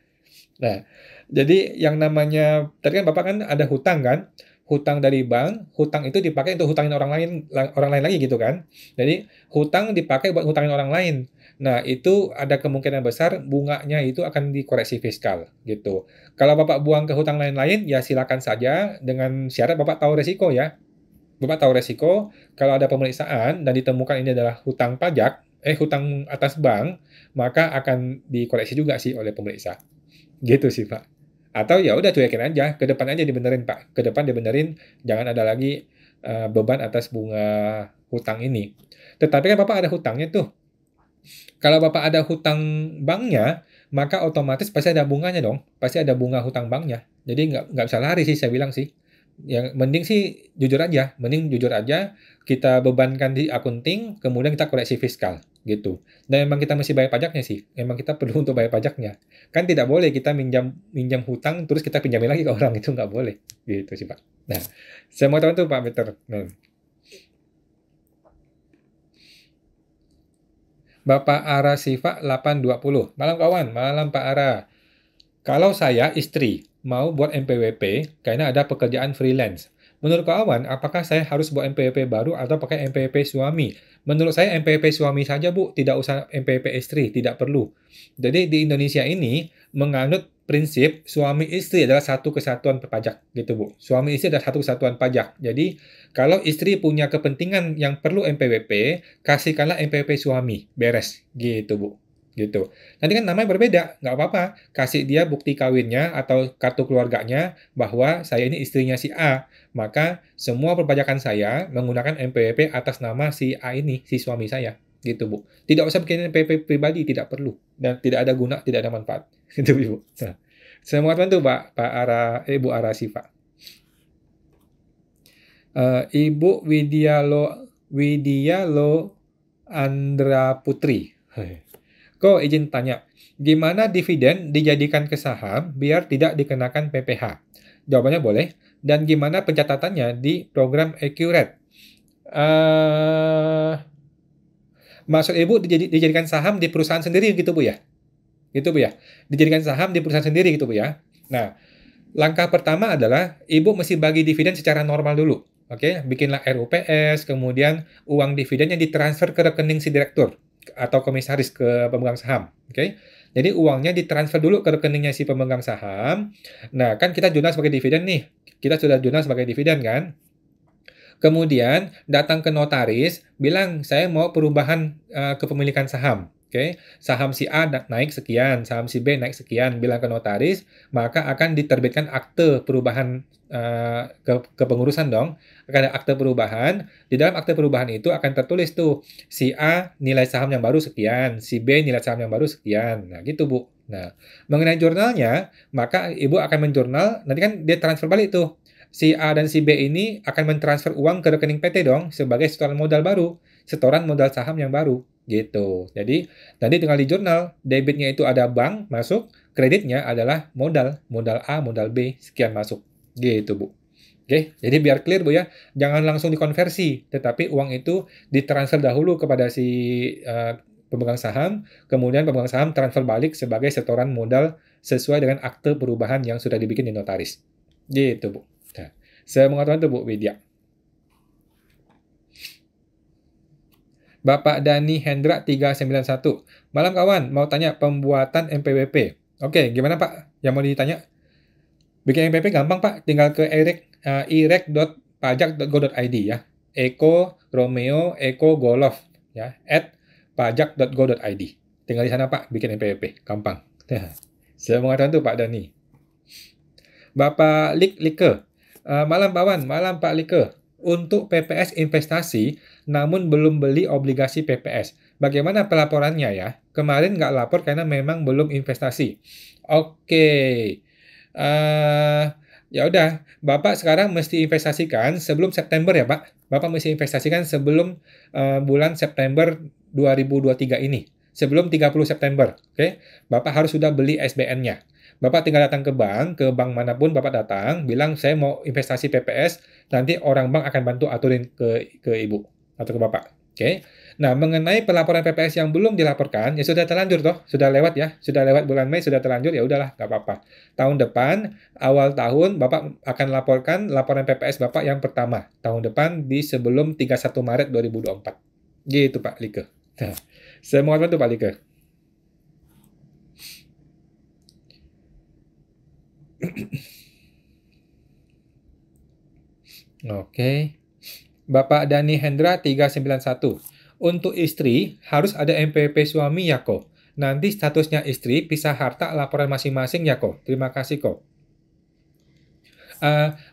Nah, jadi yang namanya tadi kan Bapak kan ada hutang kan? Hutang dari bank, hutang itu dipakai untuk hutangin orang lain lagi gitu kan. Jadi hutang dipakai buat hutangin orang lain. Nah, itu ada kemungkinan besar bunganya itu akan dikoreksi fiskal gitu. Kalau Bapak buang ke hutang lain-lain, ya silakan saja dengan syarat Bapak tahu resiko ya. Bapak tahu resiko, kalau ada pemeriksaan dan ditemukan ini adalah hutang pajak, hutang atas bank, maka akan dikoreksi juga sih oleh pemeriksa. Gitu sih, Pak. Atau ya udah cuekin aja, ke depan aja dibenerin, Pak. Ke depan dibenerin, jangan ada lagi beban atas bunga hutang ini. Tetapi kan Bapak ada hutangnya tuh. Kalau Bapak ada hutang banknya, maka otomatis pasti ada bunganya dong. Pasti ada bunga hutang banknya. Jadi nggak bisa lari sih saya bilang sih. Yang mending sih jujur aja, kita bebankan di akunting, kemudian kita koreksi fiskal gitu. Dan memang kita mesti bayar pajaknya sih. Memang kita perlu untuk bayar pajaknya. Kan tidak boleh kita minjam hutang terus kita pinjamin lagi ke orang, itu nggak boleh. Gitu sih Pak. Nah, saya mau tahu tuh Pak Peter. Nah. Bapak Ara Siva 820. Malam kawan, malam Pak Ara. Kalau saya istri mau buat NPWP karena ada pekerjaan freelance. Menurut kawan, apakah saya harus buat NPWP baru atau pakai NPWP suami? Menurut saya NPWP suami saja, Bu. Tidak usah NPWP istri, tidak perlu. Jadi di Indonesia ini menganut prinsip suami istri adalah satu kesatuan pajak, gitu Bu. Suami istri adalah satu kesatuan pajak. Jadi kalau istri punya kepentingan yang perlu NPWP, kasihkanlah NPWP suami, beres, gitu Bu. Gitu. Nanti kan namanya berbeda, nggak apa-apa. Kasih dia bukti kawinnya atau kartu keluarganya bahwa saya ini istrinya si A. Maka semua perpajakan saya menggunakan NPWP atas nama si A ini, si suami saya. Gitu, Bu. Tidak usah bikin NPWP pribadi, tidak perlu. Dan tidak ada guna, tidak ada manfaat. Itu, Bu. Nah, saya mengatakan tuh, Pak Ibu Ara Siva. Ibu Widialo Andra Putri. Kok izin tanya, gimana dividen dijadikan ke saham biar tidak dikenakan PPh? Jawabannya boleh. Dan gimana pencatatannya di program Accurate? Eh, maksud Ibu dijadikan saham di perusahaan sendiri gitu Bu ya? Gitu Bu ya? Dijadikan saham di perusahaan sendiri gitu Bu ya? Nah, langkah pertama adalah Ibu mesti bagi dividen secara normal dulu. Oke, bikinlah RUPS, kemudian uang dividennya ditransfer ke rekening si direktur atau komisaris ke pemegang saham. Oke, jadi uangnya ditransfer dulu ke rekeningnya si pemegang saham. Nah, kan kita jurnal sebagai dividen nih. Kita sudah jurnal sebagai dividen kan? Kemudian datang ke notaris, bilang saya mau perubahan kepemilikan saham. Oke, saham si A naik sekian, saham si B naik sekian, bilang ke notaris, maka akan diterbitkan akte perubahan kepengurusan dong. Akan ada akte perubahan. Di dalam akte perubahan itu akan tertulis tuh si A nilai saham yang baru sekian, si B nilai saham yang baru sekian. Nah, gitu Bu. Nah, mengenai jurnalnya, maka Ibu akan menjurnal, nanti kan dia transfer balik tuh si A dan si B ini akan mentransfer uang ke rekening PT dong sebagai setoran modal baru, setoran modal saham yang baru gitu. Jadi nanti tinggal di jurnal, debitnya itu ada bank masuk, kreditnya adalah modal, modal A, modal B, sekian masuk. Gitu, Bu. Oke, jadi biar clear Bu ya, jangan langsung dikonversi, tetapi uang itu ditransfer dahulu kepada si pemegang saham, kemudian pemegang saham transfer balik sebagai setoran modal sesuai dengan akte perubahan yang sudah dibikin di notaris. Gitu, Bu. Nah, semoga itu Bu Widya. Bapak Dani Hendra 391. Malam kawan, mau tanya pembuatan MPWP. Oke, gimana Pak? Yang mau ditanya? Bikin MPWP gampang Pak, tinggal ke irek.pajak.go.id ya. Eko Romeo Eko Golf ya, @pajak.go.id. Tinggal di sana Pak, bikin MPWP, gampang. Semoga itu Pak Dani. Bapak Like. Malam Pawan, malam Pak Like. Untuk PPS investasi, namun belum beli obligasi PPS. Bagaimana pelaporannya ya? Kemarin nggak lapor karena memang belum investasi. Oke. Ya udah, Bapak sekarang mesti investasikan sebelum September ya Pak. Bapak mesti investasikan sebelum bulan September 2023 ini. Sebelum 30 September. Oke. Bapak harus sudah beli SBN-nya. Bapak tinggal datang ke bank manapun Bapak datang, bilang saya mau investasi PPS, nanti orang bank akan bantu aturin ke Ibu atau ke Bapak. Oke. Nah, mengenai pelaporan PPS yang belum dilaporkan, ya sudah terlanjur toh, sudah lewat ya, sudah lewat bulan Mei, sudah terlanjur, ya udahlah, nggak apa-apa. Tahun depan, awal tahun, Bapak akan laporkan laporan PPS Bapak yang pertama, tahun depan di sebelum 31 Maret 2024. Gitu Pak Like. Nah, saya mohon bantu Pak Like. Oke. Bapak Dani Hendra 391. Untuk istri harus ada MPP suami ya kok. Nanti statusnya istri pisah harta laporan masing-masing ya kok. Terima kasih kok.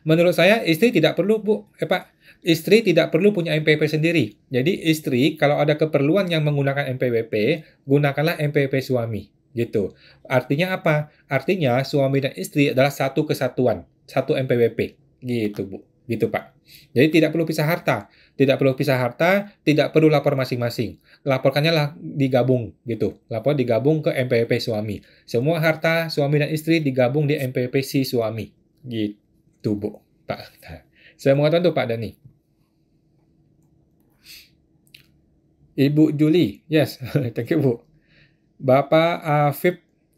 Menurut saya istri tidak perlu Bu, Pak. Istri tidak perlu punya MPP sendiri. Jadi istri kalau ada keperluan yang menggunakan MPWP, gunakanlah MPP suami. Gitu. Artinya apa? Artinya suami dan istri adalah satu kesatuan, satu MPWP. Gitu Bu. Gitu Pak. Jadi tidak perlu pisah harta. Tidak perlu pisah harta, tidak perlu lapor masing-masing. Laporkannya lah digabung gitu. Lapor digabung ke MPWP suami. Semua harta suami dan istri digabung di MPWP si suami. Gitu Bu. Pak. Nah, saya mau tahu tuh Pak Dani. Ibu Juli, yes, thank you Bu. Bapak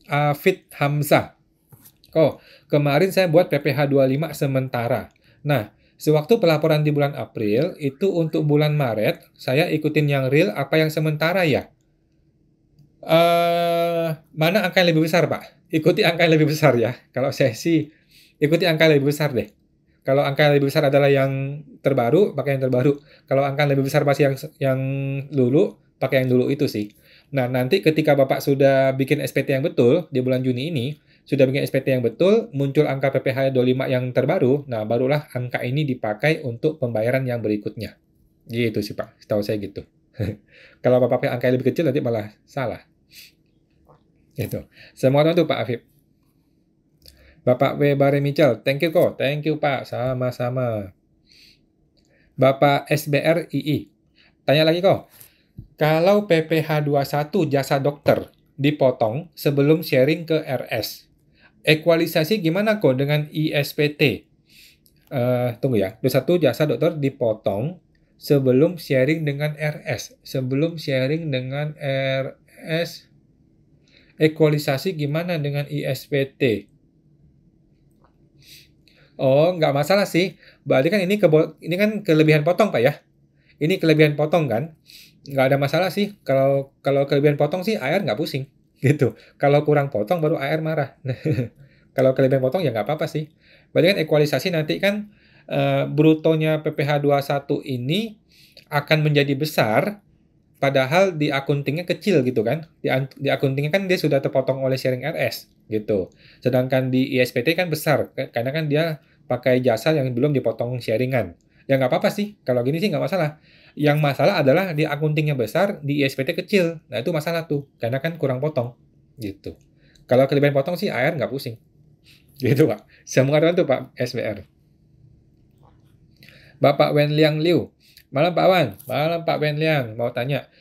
Afid Hamzah. Oh, kemarin saya buat PPh 25 sementara. Nah, sewaktu pelaporan di bulan April, itu untuk bulan Maret, saya ikutin yang real apa yang sementara ya? Mana angka yang lebih besar, Pak? Ikuti angka yang lebih besar ya. Kalau saya sih, ikuti angka yang lebih besar deh. Kalau angka yang lebih besar adalah yang terbaru, pakai yang terbaru. Kalau angka yang lebih besar masih yang dulu, pakai yang dulu itu sih. Nah, nanti ketika Bapak sudah bikin SPT yang betul di bulan Juni ini, sudah bikin SPT yang betul, muncul angka PPh 25 yang terbaru, nah barulah angka ini dipakai untuk pembayaran yang berikutnya. Gitu sih Pak, setahu saya gitu. Kalau Bapak pakai angka yang lebih kecil nanti malah salah. Gitu. Semua itu Pak Afif. Bapak W. Bare Mitchell, thank you kok. Thank you Pak, sama-sama. Bapak SBR II, tanya lagi kok. Kalau PPh 21 jasa dokter dipotong sebelum sharing ke RS. Ekualisasi gimana kok dengan ISPT? Tunggu ya. 21 jasa dokter dipotong sebelum sharing dengan RS. Sebelum sharing dengan RS. Ekualisasi gimana dengan ISPT? Oh, nggak masalah sih. Berarti kan ini kan kelebihan potong, Pak ya. Ini kelebihan potong kan. Nggak ada masalah sih. Kalau kalau kelebihan potong sih AR nggak pusing. Gitu. Kalau kurang potong baru AR marah. Kalau kelebihan potong ya nggak apa-apa sih. Berarti kan ekualisasi nanti kan brutonya PPh 21 ini akan menjadi besar padahal di akuntingnya kecil gitu kan. Di akuntingnya kan dia sudah terpotong oleh sharing RS gitu. Sedangkan di ISPT kan besar karena kan dia pakai jasa yang belum dipotong sharingan. Ya nggak apa-apa sih. Kalau gini sih nggak masalah. Yang masalah adalah di akuntingnya besar, di ISPT kecil. Nah itu masalah tuh. Karena kan kurang potong gitu. Kalau kelebihan potong sih AR nggak pusing. Gitu Pak. Semoga tuh Pak SBR. Bapak Wenliang Liu. Malam Pak Wan. Malam Pak Wenliang. Mau tanya.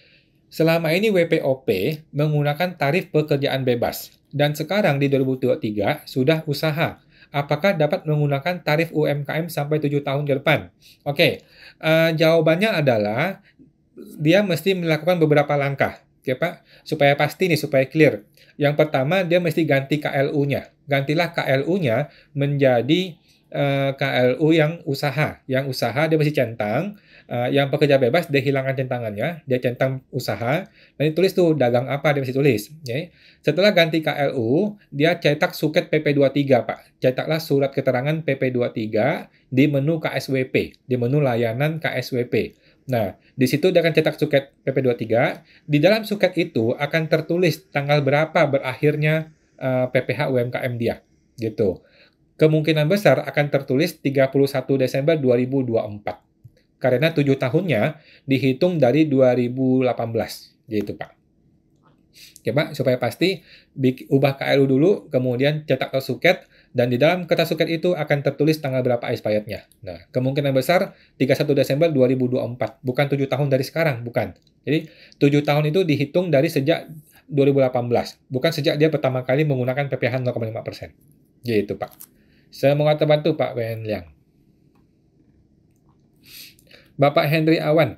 Selama ini WPOP menggunakan tarif pekerjaan bebas. Dan sekarang di 2023 sudah usaha. Apakah dapat menggunakan tarif UMKM sampai 7 tahun ke depan? Oke, jawabannya adalah dia mesti melakukan beberapa langkah. Oke Pak, supaya pasti nih, supaya clear. Yang pertama, dia mesti ganti KLU-nya. Gantilah KLU-nya menjadi KLU yang usaha. Yang usaha dia mesti centang, yang pekerja bebas dia hilangkan centangannya, dia centang usaha, dan tulis tuh dagang apa dia mesti tulis. Ya. Setelah ganti KLU, dia cetak suket PP23 Pak. Cetaklah surat keterangan PP23 di menu KSWP, di menu layanan KSWP. Nah, di situ dia akan cetak suket PP23. Di dalam suket itu akan tertulis tanggal berapa berakhirnya PPh UMKM dia. Gitu. Kemungkinan besar akan tertulis 31 Desember 2024. Karena 7 tahunnya dihitung dari 2018. Gitu, Pak. Oke, Pak, supaya pasti ubah KLU dulu, kemudian cetak ke suket, dan di dalam kertas suket itu akan tertulis tanggal berapa expirednya. Nah, kemungkinan besar 31 Desember 2024, bukan 7 tahun dari sekarang, bukan. Jadi, 7 tahun itu dihitung dari sejak 2018, bukan sejak dia pertama kali menggunakan PPh 0,5%. Gitu, Pak. Semoga terbantu, Pak Wenliang. Bapak Henry Awan.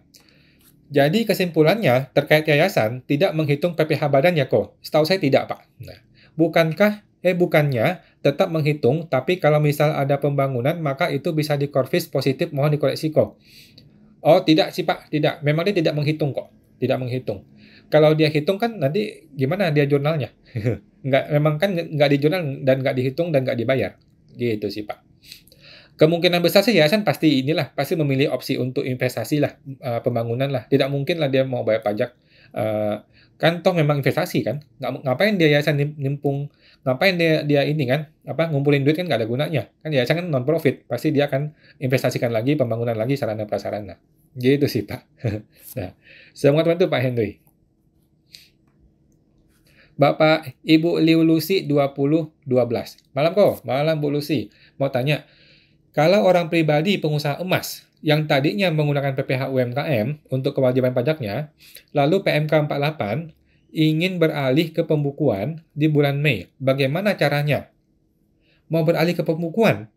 Jadi kesimpulannya terkait yayasan tidak menghitung PPh badan ya kok? Setahu saya tidak, Pak. Nah, bukannya tetap menghitung, tapi kalau misal ada pembangunan maka itu bisa dikorvis positif, mohon dikoreksi kok. Oh, tidak sih, Pak. Tidak. Memang dia tidak menghitung kok. Tidak menghitung. Kalau dia hitung kan nanti gimana dia jurnalnya? Memang kan nggak di jurnal dan nggak dihitung dan nggak dibayar. Gitu sih, Pak. Kemungkinan besar sih yayasan pasti memilih opsi untuk investasi lah, pembangunan lah. Tidak mungkin lah dia mau bayar pajak. Kan toh memang investasi kan. Ngapain dia yayasan nimpung, ngapain dia ini kan, ngumpulin duit kan nggak ada gunanya. Kan yayasan kan non profit, pasti dia akan investasikan lagi, pembangunan lagi, sarana prasarana. Gitu sih Pak. Nah, semoga teman-teman Pak Henry. Bapak Ibu Liu Lucy 2012. Malam kok, malam Bu Lucy. Mau tanya, kalau orang pribadi pengusaha emas yang tadinya menggunakan PPh UMKM untuk kewajiban pajaknya, lalu PMK 48 ingin beralih ke pembukuan di bulan Mei, bagaimana caranya? Mau beralih ke pembukuan?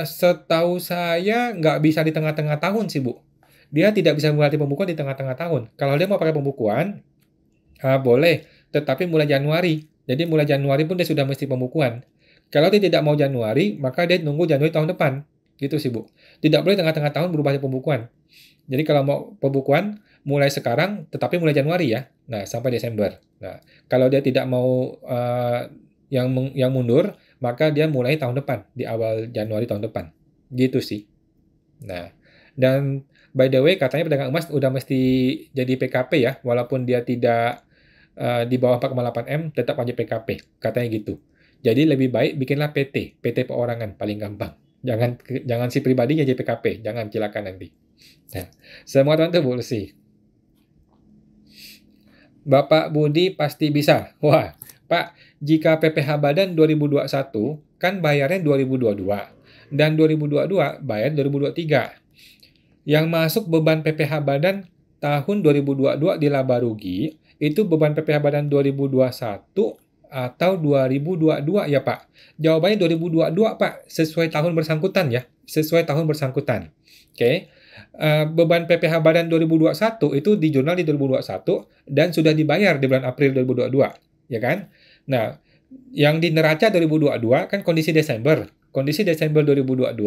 Setahu saya nggak bisa di tengah-tengah tahun sih, Bu. Dia tidak bisa beralih pembukuan di tengah-tengah tahun. Kalau dia mau pakai pembukuan, boleh, tetapi mulai Januari. Jadi mulai Januari pun dia sudah mesti pembukuan. Kalau dia tidak mau Januari, maka dia nunggu Januari tahun depan. Gitu sih, Bu. Tidak boleh tengah-tengah tahun berubah pembukuan. Jadi kalau mau pembukuan, mulai sekarang, tetapi mulai Januari ya. Nah, sampai Desember. Nah, kalau dia tidak mau yang mundur, maka dia mulai tahun depan, di awal Januari tahun depan. Gitu sih. Nah, dan by the way, katanya pedagang emas udah mesti jadi PKP ya, walaupun dia tidak di bawah 4,8M, tetap aja PKP. Katanya gitu. Jadi lebih baik bikinlah PT perorangan paling gampang. Jangan si pribadinya jadi PKP, jangan silakan nanti. Nah, semua teman-teman Bu Lucy. Bapak Budi pasti bisa. Wah, Pak, jika PPh badan 2021 kan bayarnya 2022 dan 2022 bayar 2023. Yang masuk beban PPh badan tahun 2022 di laba rugi, itu beban PPh badan 2021 atau 2022 ya Pak? Jawabannya 2022 Pak, sesuai tahun bersangkutan ya, sesuai tahun bersangkutan. Oke. Beban PPh badan 2021 itu di jurnal di 2021 dan sudah dibayar di bulan April 2022, ya kan? Nah, yang di neraca 2022 kan kondisi Desember. Kondisi Desember 2022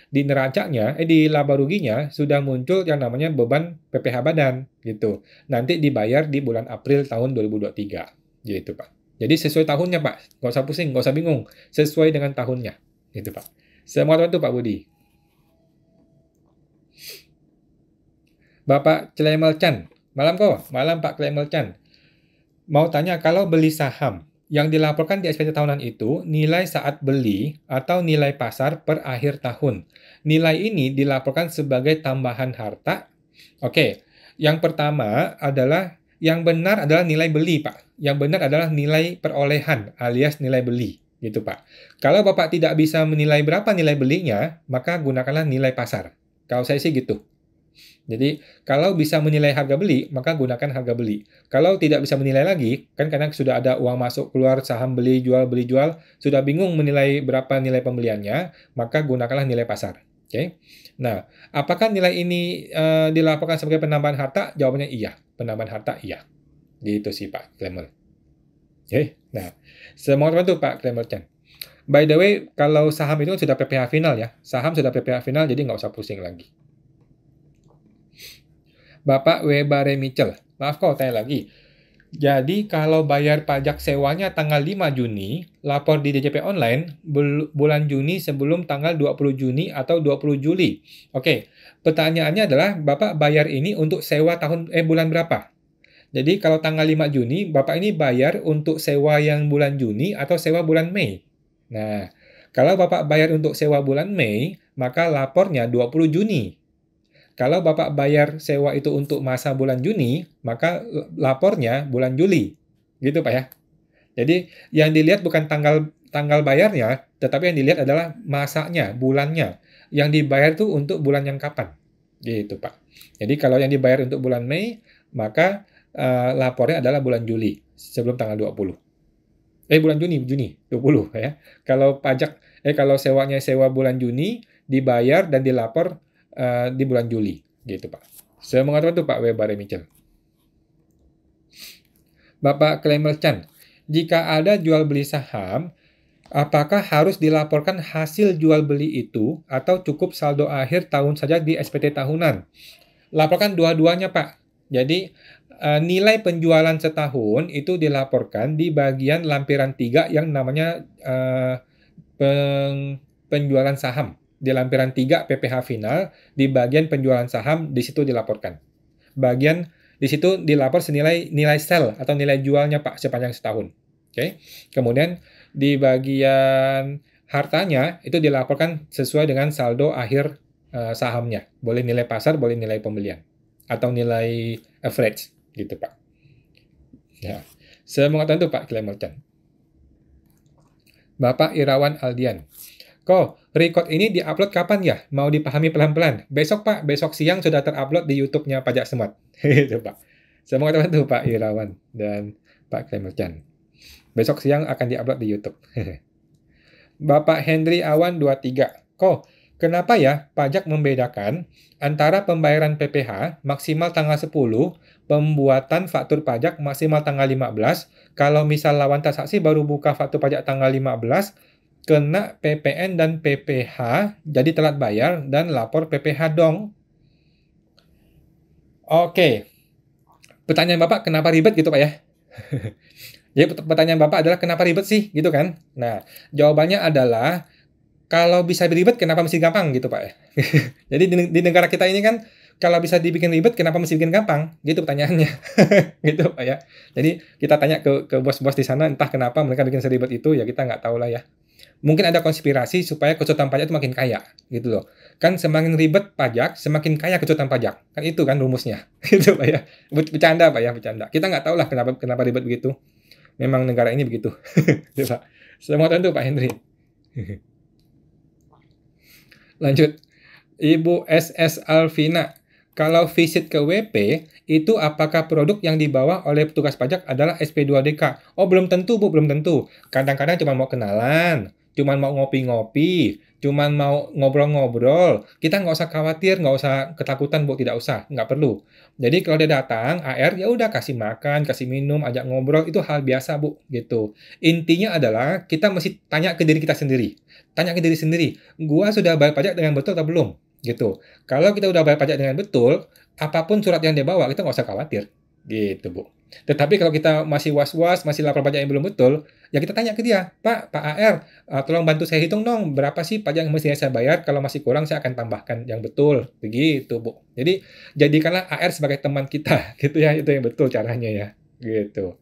di neracanya, di laba ruginya sudah muncul yang namanya beban PPh badan gitu. Nanti dibayar di bulan April tahun 2023 gitu Pak. Jadi sesuai tahunnya Pak, nggak usah pusing, nggak usah bingung, sesuai dengan tahunnya gitu Pak. Semua itu Pak Budi. Bapak Clemel Chan, malam kok, malam Pak Clemel Chan. Mau tanya kalau beli saham yang dilaporkan di SPT tahunan itu nilai saat beli atau nilai pasar per akhir tahun. Nilai ini dilaporkan sebagai tambahan harta. Oke, yang pertama adalah yang benar adalah nilai beli, Pak. Yang benar adalah nilai perolehan alias nilai beli, gitu, Pak. Kalau Bapak tidak bisa menilai berapa nilai belinya, maka gunakanlah nilai pasar. Kalau saya sih gitu. Jadi, kalau bisa menilai harga beli, maka gunakan harga beli. Kalau tidak bisa menilai lagi, kan karena sudah ada uang masuk keluar, saham beli jual, sudah bingung menilai berapa nilai pembeliannya, maka gunakanlah nilai pasar. Oke. Nah, apakah nilai ini dilaporkan sebagai penambahan harta? Jawabannya iya. Penambahan harta iya. Gitu sih Pak Clemel. Oke. Nah, semoga itu Pak Clemel Chan. By the way, kalau saham itu sudah PPh final ya. Saham sudah PPh final, jadi nggak usah pusing lagi. Bapak Webare Mitchell. Maaf kok, tanya lagi. Jadi kalau bayar pajak sewanya tanggal 5 Juni, lapor di DJP online bulan Juni sebelum tanggal 20 Juni atau 20 Juli. Oke, pertanyaannya adalah Bapak bayar ini untuk sewa bulan berapa? Jadi kalau tanggal 5 Juni, Bapak ini bayar untuk sewa yang bulan Juni atau sewa bulan Mei? Nah, kalau Bapak bayar untuk sewa bulan Mei, maka lapornya 20 Juni. Kalau Bapak bayar sewa itu untuk masa bulan Juni, maka lapornya bulan Juli. Gitu Pak ya. Jadi yang dilihat bukan tanggal bayarnya, tetapi yang dilihat adalah masanya, bulannya. Yang dibayar itu untuk bulan yang kapan. Gitu Pak. Jadi kalau yang dibayar untuk bulan Mei, maka lapornya adalah bulan Juli sebelum tanggal 20. Bulan Juni 20 ya. Kalau kalau sewanya sewa bulan Juni, dibayar dan dilapor di bulan Juli, gitu Pak. Saya mengatakan itu Pak Webare Mitchell. Bapak Clemel Chan, jika ada jual beli saham, apakah harus dilaporkan hasil jual beli itu atau cukup saldo akhir tahun saja di SPT tahunan? Laporkan dua-duanya Pak. Jadi nilai penjualan setahun itu dilaporkan di bagian lampiran 3 yang namanya penjualan saham. Di lampiran 3 PPh final, di bagian penjualan saham, di situ dilaporkan. Bagian di situ dilapor senilai nilai sell atau nilai jualnya Pak sepanjang setahun. Oke. Kemudian di bagian hartanya itu dilaporkan sesuai dengan saldo akhir sahamnya. Boleh nilai pasar, boleh nilai pembelian atau nilai average gitu Pak. Ya. Semoga tentu Pak Clemel Chan. Bapak Irawan Aldian. Kok, record ini diupload kapan ya? Mau dipahami pelan-pelan. Besok, Pak. Besok siang sudah terupload di YouTube-nya Pajak Smart. Itu, Pak. Semoga terbantu, Pak Irawan dan Pak Clemel Chan. Besok siang akan diupload di YouTube. Bapak Henry Awan 23. Kok, kenapa ya pajak membedakan antara pembayaran PPh maksimal tanggal 10, pembuatan faktur pajak maksimal tanggal 15, kalau misal lawan transaksi baru buka faktur pajak tanggal 15, kena PPN dan PPh, jadi telat bayar dan lapor PPh dong. Oke. Pertanyaan Bapak kenapa ribet gitu Pak ya? Jadi pertanyaan Bapak adalah kenapa ribet sih gitu kan? Nah, jawabannya adalah kalau bisa ribet kenapa mesti gampang gitu Pak ya? Jadi di negara kita ini kan kalau bisa dibikin ribet kenapa mesti bikin gampang? Gitu pertanyaannya. Gitu Pak ya. Jadi kita tanya ke bos-bos di sana entah kenapa mereka bikin seribet itu ya kita nggak tahu lah ya. Mungkin ada konspirasi supaya kejutan pajak itu makin kaya, gitu loh. Kan semakin ribet pajak, semakin kaya kejutan pajak. Kan itu kan rumusnya. Gitu Pak ya. Bercanda Pak ya, bercanda. Kita nggak tahu lah kenapa ribet begitu. Memang negara ini begitu. Gitu, Pak. Semua tentu Pak Henry. Lanjut. Ibu SS Alvina. Kalau visit ke WP, itu apakah produk yang dibawa oleh petugas pajak adalah SP2DK? Oh, belum tentu, Bu, belum tentu. Kadang-kadang cuma mau kenalan, cuma mau ngopi-ngopi, cuma mau ngobrol-ngobrol. Kita nggak usah khawatir, nggak usah ketakutan, Bu, tidak usah, nggak perlu. Jadi kalau dia datang, AR, ya udah kasih makan, kasih minum, ajak ngobrol, itu hal biasa, Bu, gitu. Intinya adalah kita mesti tanya ke diri kita sendiri. Tanya ke diri sendiri, gua sudah bayar pajak dengan betul atau belum? Gitu. Kalau kita udah bayar pajak dengan betul, apapun surat yang dia bawa, kita nggak usah khawatir. Gitu, Bu. Tetapi kalau kita masih was-was, masih lapor pajak yang belum betul, ya kita tanya ke dia, Pak AR, tolong bantu saya hitung dong, berapa sih pajak yang mestinya saya bayar, kalau masih kurang saya akan tambahkan yang betul. Begitu, Bu. Jadi, jadikanlah AR sebagai teman kita, gitu ya, itu yang betul caranya ya. Gitu.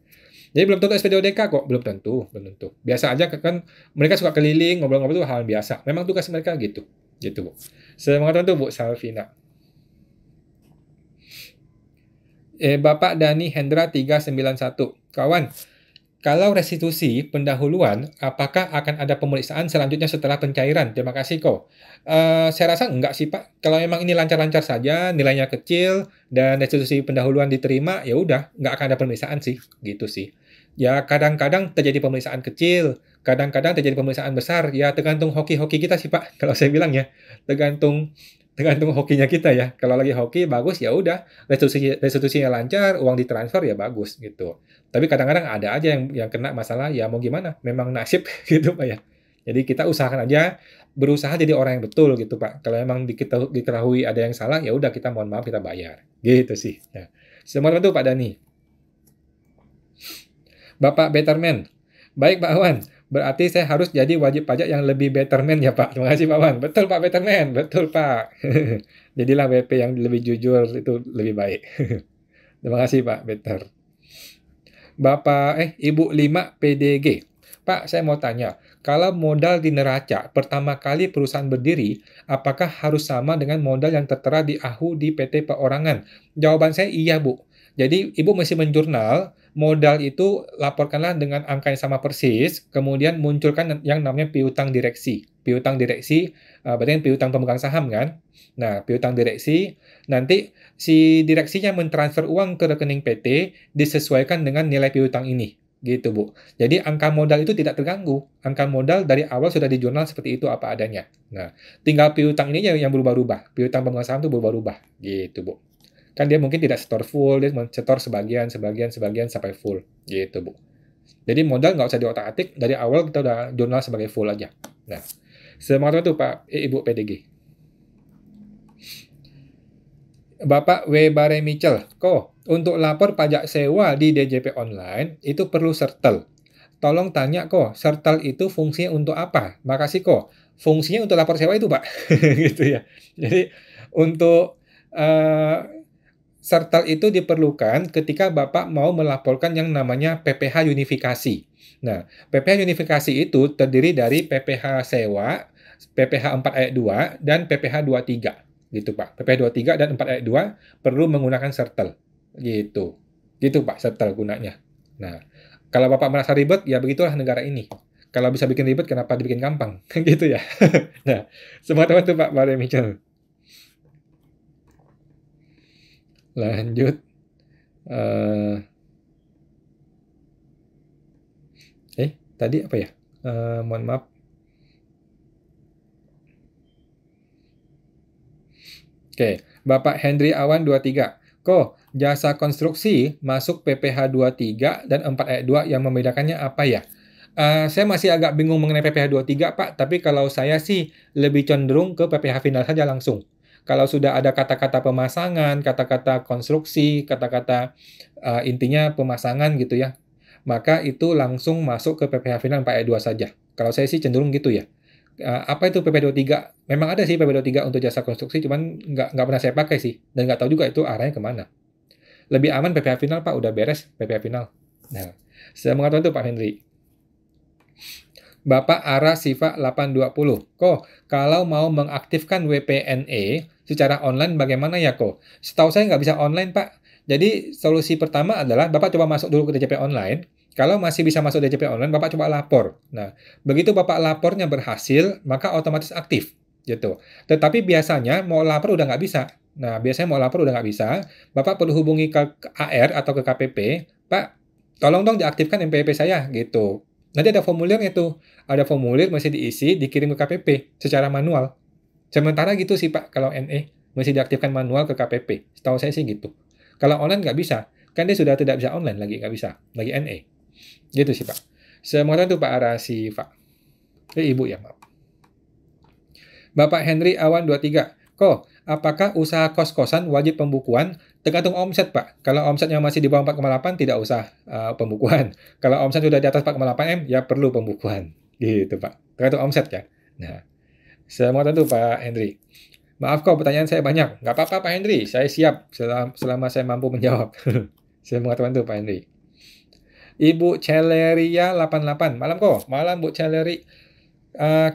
Jadi belum tentu SPD-ODK kok, belum tentu, belum tentu. Biasa aja kan mereka suka keliling, ngobrol-ngobrol itu hal biasa. Memang tugas mereka gitu. Gitu, Bu. Semangat untuk Bu Salvina. Bapak Dani Hendra 391. Kawan, kalau restitusi pendahuluan, apakah akan ada pemeriksaan selanjutnya setelah pencairan? Terima kasih kok. Saya rasa enggak sih Pak. Kalau memang ini lancar-lancar saja, nilainya kecil, dan restitusi pendahuluan diterima, ya udah, nggak akan ada pemeriksaan sih. Gitu sih. Ya kadang-kadang terjadi pemeriksaan kecil, kadang-kadang terjadi pemeriksaan besar. Ya tergantung hoki-hoki kita sih Pak. Kalau saya bilang ya, tergantung tergantung hokinya kita ya. Kalau lagi hoki bagus ya udah, restitusinya lancar, uang ditransfer ya bagus gitu. Tapi kadang-kadang ada aja yang kena masalah, ya mau gimana, memang nasib gitu Pak ya. Jadi kita usahakan aja, berusaha jadi orang yang betul gitu Pak. Kalau memang diketahui ada yang salah, ya udah kita mohon maaf, kita bayar. Gitu sih. Ya. Semoga bantu Pak Dani. Bapak Betterman. Baik Pak Awan, berarti saya harus jadi wajib pajak yang lebih Betterman ya Pak. Terima kasih Pak Awan. Betul Pak Betterman, betul Pak. Jadilah WP yang lebih jujur, itu lebih baik. Terima kasih Pak Better. Ibu 5 PDG. Pak, saya mau tanya, kalau modal di neraca pertama kali perusahaan berdiri, apakah harus sama dengan modal yang tertera di AHU di PT Perorangan? Jawaban saya iya, Bu. Jadi, Ibu mesti menjurnal, modal itu laporkanlah dengan angka yang sama persis, kemudian munculkan yang namanya piutang direksi. Piutang direksi, berarti piutang pemegang saham kan? Nah, piutang direksi, nanti si direksinya mentransfer uang ke rekening PT disesuaikan dengan nilai piutang ini. Gitu, Bu. Jadi angka modal itu tidak terganggu. Angka modal dari awal sudah di jurnal seperti itu apa adanya. Nah, tinggal piutang ini yang berubah-ubah. Piutang pemegang saham itu berubah-ubah. Gitu, Bu. Kan dia mungkin tidak setor full, dia setor sebagian sampai full. Gitu, Bu. Jadi modal nggak usah diotak-atik, dari awal kita udah jurnal sebagai full aja. Nah, semangat itu Pak, Ibu PDG. Bapak W. Bare Mitchell, untuk lapor pajak sewa di DJP online, itu perlu sertel. Tolong tanya sertel itu fungsinya untuk apa? Makasih fungsinya untuk lapor sewa itu Pak. Gitu ya. Jadi, untuk sertel itu diperlukan ketika Bapak mau melaporkan yang namanya PPh unifikasi. Nah, PPh unifikasi itu terdiri dari PPh sewa, PPh 4 ayat 2, dan PPh 23. Gitu, Pak. PPh 23 dan 4 ayat 2 perlu menggunakan sertel. Gitu. Gitu, Pak, sertel gunanya. Nah, kalau Bapak merasa ribet, ya begitulah negara ini. Kalau bisa bikin ribet, kenapa dibikin gampang? Gitu ya. Nah, semua teman tuh Pak Bare Mitchell. Lanjut. Tadi apa ya? Mohon maaf. Oke, Bapak Hendri Awan 23. Jasa konstruksi masuk PPh 23 dan 4 ayat 2 yang membedakannya apa ya? Saya masih agak bingung mengenai PPh 23, Pak, tapi kalau saya sih lebih cenderung ke PPh final saja langsung. Kalau sudah ada kata-kata pemasangan, kata-kata konstruksi, kata-kata intinya pemasangan gitu ya, maka itu langsung masuk ke PPh final 4 ayat 2 saja. Kalau saya sih cenderung gitu ya. Apa itu PPh 23? Memang ada sih PPh 23 untuk jasa konstruksi, cuman nggak pernah saya pakai sih. Dan nggak tahu juga itu arahnya kemana. Lebih aman PPh final, Pak. Udah beres PPh final. Nah, saya mengatakan itu Pak Henry. Bapak Ara Siva 820. Kalau mau mengaktifkan WPNE secara online bagaimana ya Setahu saya nggak bisa online Pak. Jadi solusi pertama adalah Bapak coba masuk dulu ke DJP online. Kalau masih bisa masuk DJP online, Bapak coba lapor. Nah, begitu Bapak lapornya berhasil, maka otomatis aktif. Gitu. Tetapi biasanya mau lapor udah nggak bisa. Nah, biasanya mau lapor udah nggak bisa, Bapak perlu hubungi ke AR atau ke KPP, Pak, tolong dong diaktifkan NPWP saya, gitu. Nanti ada formulirnya tuh, ada formulir mesti diisi, dikirim ke KPP secara manual. Sementara gitu sih Pak, kalau NE, mesti diaktifkan manual ke KPP. Setahu saya sih gitu. Kalau online nggak bisa, kan dia sudah tidak bisa online lagi, nggak bisa, lagi NE. Gitu sih Pak. Semoga itu Pak Arasi, Pak. Ibu ya, maaf. Bapak Henry Awan 23. Kok, apakah usaha kos-kosan wajib pembukuan? Tergantung omset, Pak. Kalau omsetnya masih di bawah 4,8, tidak usah pembukuan. Kalau omset sudah di atas 4,8 M, ya perlu pembukuan. Gitu, Pak. Tergantung omset ya. Nah, semua tentu Pak Henry. Maaf kok, pertanyaan saya banyak. Nggak apa-apa, Pak Henry. Saya siap selama saya mampu menjawab. Semua teman tuh, Pak Henry. Ibu Celeria 88. Malam kok. Malam, Bu Celeri.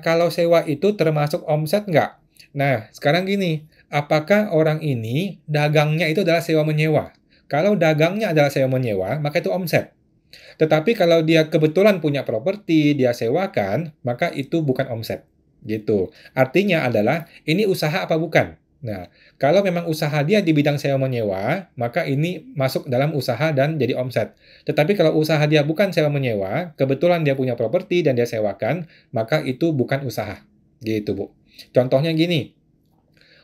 Kalau sewa itu termasuk omset nggak? Nah, sekarang gini, apakah orang ini dagangnya itu adalah sewa menyewa? Kalau dagangnya adalah sewa menyewa, maka itu omset. Tetapi kalau dia kebetulan punya properti, dia sewakan, maka itu bukan omset. Gitu. Artinya adalah, ini usaha apa bukan? Nah, kalau memang usaha dia di bidang sewa menyewa, maka ini masuk dalam usaha dan jadi omset. Tetapi kalau usaha dia bukan sewa menyewa, kebetulan dia punya properti dan dia sewakan, maka itu bukan usaha. Gitu, Bu. Contohnya gini,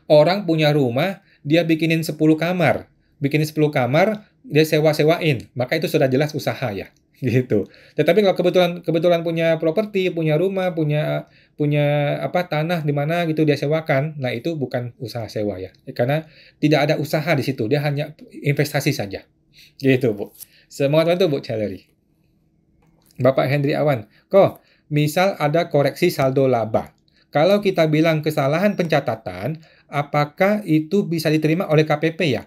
orang punya rumah, dia bikinin 10 kamar. Bikinin 10 kamar, dia sewa-sewain. Maka itu sudah jelas usaha ya. Gitu. Tetapi kalau kebetulan punya properti, punya rumah, punya punya apa tanah di mana gitu dia sewakan, nah itu bukan usaha sewa ya. Karena tidak ada usaha di situ, dia hanya investasi saja. Gitu, Bu. Semoga itu Bu Celeri. Bapak Hendri Awan, kok misal ada koreksi saldo laba. Kalau kita bilang kesalahan pencatatan, apakah itu bisa diterima oleh KPP ya?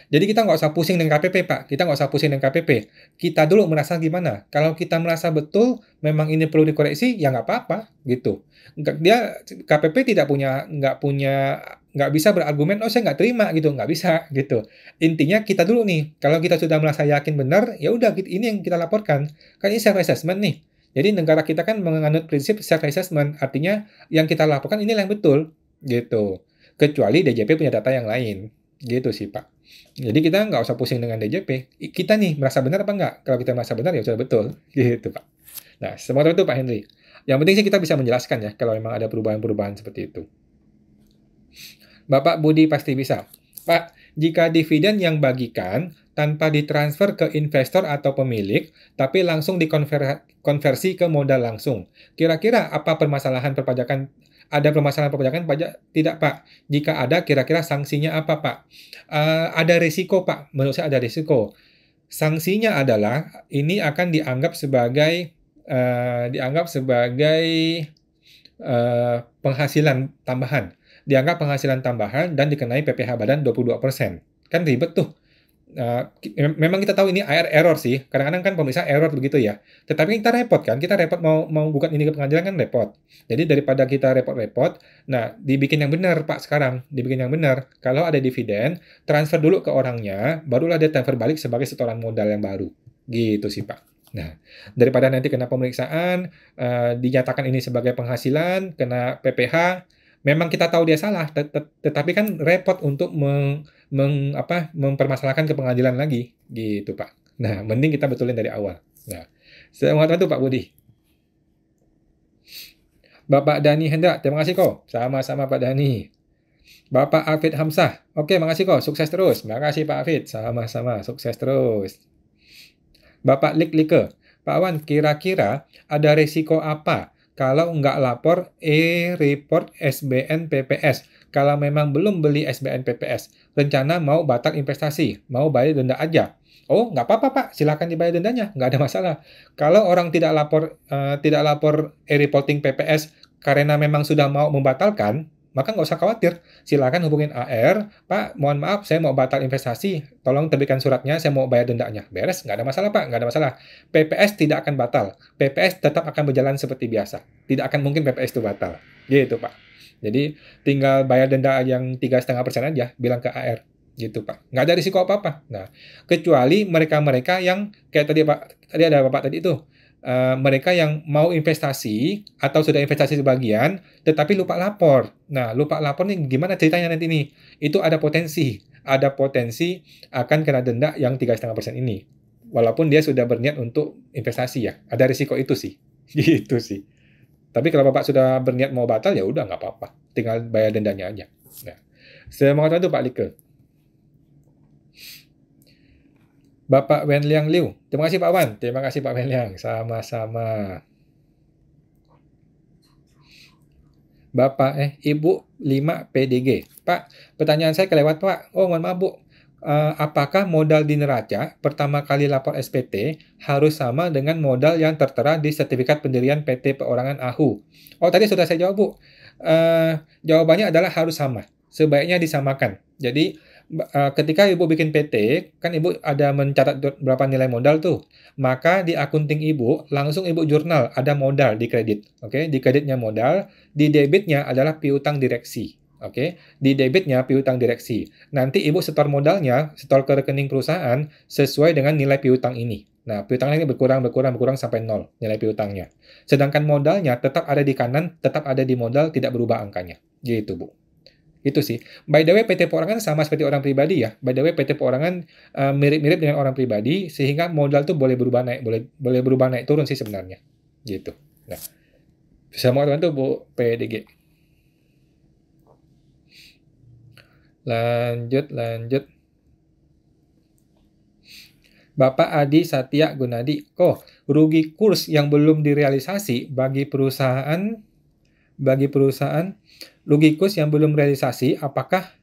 Jadi kita nggak usah pusing dengan KPP, Pak. Kita nggak usah pusing dengan KPP. Kita dulu merasa gimana? Kalau kita merasa betul, memang ini perlu dikoreksi, ya nggak apa-apa, gitu. Dia KPP nggak bisa berargumen, oh saya nggak terima, gitu. Nggak bisa, gitu. Intinya kita dulu nih, kalau kita sudah merasa yakin benar, ya udah ini yang kita laporkan. Kan ini self assessment nih. Jadi negara kita kan menganut prinsip self assessment, artinya yang kita laporkan ini yang betul, gitu. Kecuali DJP punya data yang lain, gitu sih Pak. Jadi kita nggak usah pusing dengan DJP. Kita nih merasa benar apa nggak? Kalau kita merasa benar ya sudah betul, gitu Pak. Nah, semoga itu Pak Henry. Yang penting sih kita bisa menjelaskan ya kalau memang ada perubahan-perubahan seperti itu. Bapak Budi pasti bisa. Pak, jika dividen yang bagikan tanpa ditransfer ke investor atau pemilik, tapi langsung dikonversi ke modal langsung. Kira-kira apa permasalahan perpajakan? Ada permasalahan perpajakan pajak? Tidak, Pak. Jika ada, kira-kira sanksinya apa, Pak? Ada risiko, Pak. Menurut saya ada risiko. Sanksinya adalah ini akan dianggap sebagai penghasilan tambahan. Dianggap penghasilan tambahan dan dikenai PPh badan 22%. Kan ribet tuh. Memang kita tahu ini error sih. Kadang-kadang kan pemirsa error begitu ya. Tetapi kita repot kan. Kita repot mau gugat ini ke pengadilan kan repot. Jadi daripada kita repot-repot, nah dibikin yang benar Pak sekarang. Dibikin yang benar. Kalau ada dividen, transfer dulu ke orangnya, barulah dia transfer balik sebagai setoran modal yang baru. Gitu sih Pak. Nah, daripada nanti kena pemeriksaan, dinyatakan ini sebagai penghasilan, kena PPh, memang kita tahu dia salah, tetapi kan repot untuk mempermasalahkan ke pengadilan lagi, gitu Pak. Nah, mending kita betulin dari awal. Nah, saya mengatakan itu Pak Budi. Bapak Dani Hendra, terima kasih kok. Sama-sama Pak Dani. Bapak Afid Hamzah, oke, makasih kok. Sukses terus. Makasih Pak Afid. Sama-sama, sukses terus. Bapak Like, Pak Wan, kira-kira ada resiko apa kalau nggak lapor e-report SBN PPS? Kalau memang belum beli SBN PPS, rencana mau batal investasi, mau bayar denda aja. Oh, nggak apa-apa Pak, silakan dibayar dendanya, nggak ada masalah. Kalau orang tidak lapor e-reporting PPS karena memang sudah mau membatalkan, maka nggak usah khawatir. Silakan hubungin AR, Pak, mohon maaf, saya mau batal investasi, tolong terbitkan suratnya, saya mau bayar dendanya. Beres, nggak ada masalah Pak, nggak ada masalah. PPS tidak akan batal, PPS tetap akan berjalan seperti biasa. Tidak akan mungkin PPS itu batal. Gitu Pak. Jadi tinggal bayar denda yang 3,5% aja, bilang ke AR. Gitu Pak. Nggak ada risiko apa-apa. Nah, kecuali mereka-mereka yang, kayak tadi ada Bapak tadi itu, mereka yang mau investasi atau sudah investasi sebagian tetapi lupa lapor. Nah, lupa lapor nih gimana ceritanya nanti nih? Itu ada potensi akan kena denda yang 3,5% ini. Walaupun dia sudah berniat untuk investasi ya, ada risiko itu sih. Gitu sih. Tapi kalau Bapak sudah berniat mau batal ya udah nggak apa-apa, tinggal bayar dendanya aja. Nah, semoga itu Pak Like. Bapak Wen Liang Liu. Terima kasih Pak Wan. Terima kasih Pak Wen Liang. Sama-sama. Bapak Ibu 5 PDG. Pak, pertanyaan saya kelewat Pak. Oh, mohon maaf Bu. Apakah modal di neraca pertama kali lapor SPT harus sama dengan modal yang tertera di sertifikat pendirian PT Perorangan AHU? Oh, tadi sudah saya jawab Bu. Jawabannya adalah harus sama. Sebaiknya disamakan. Jadi, ketika Ibu bikin PT, kan Ibu ada mencatat berapa nilai modal tuh. Maka di akunting Ibu, langsung Ibu jurnal, ada modal di kredit. Oke, di kreditnya modal, di debitnya adalah piutang direksi. Oke, di debitnya piutang direksi. Nanti Ibu setor modalnya, setor ke rekening perusahaan sesuai dengan nilai piutang ini. Nah, piutangnya ini berkurang sampai 0 nilai piutangnya. Sedangkan modalnya tetap ada di kanan, tetap ada di modal, tidak berubah angkanya. Gitu, Bu. Itu sih. By the way, PT Perorangan sama seperti orang pribadi ya. By the way, PT Perorangan mirip-mirip dengan orang pribadi, sehingga modal tuh boleh berubah naik, boleh berubah naik turun sih sebenarnya. Gitu. Nah, semua teman tuh Bu PDG. Lanjut. Bapak Adi Satya Gunadi. Rugi kurs yang belum direalisasi bagi perusahaan rugi kurs yang belum realisasi, apakah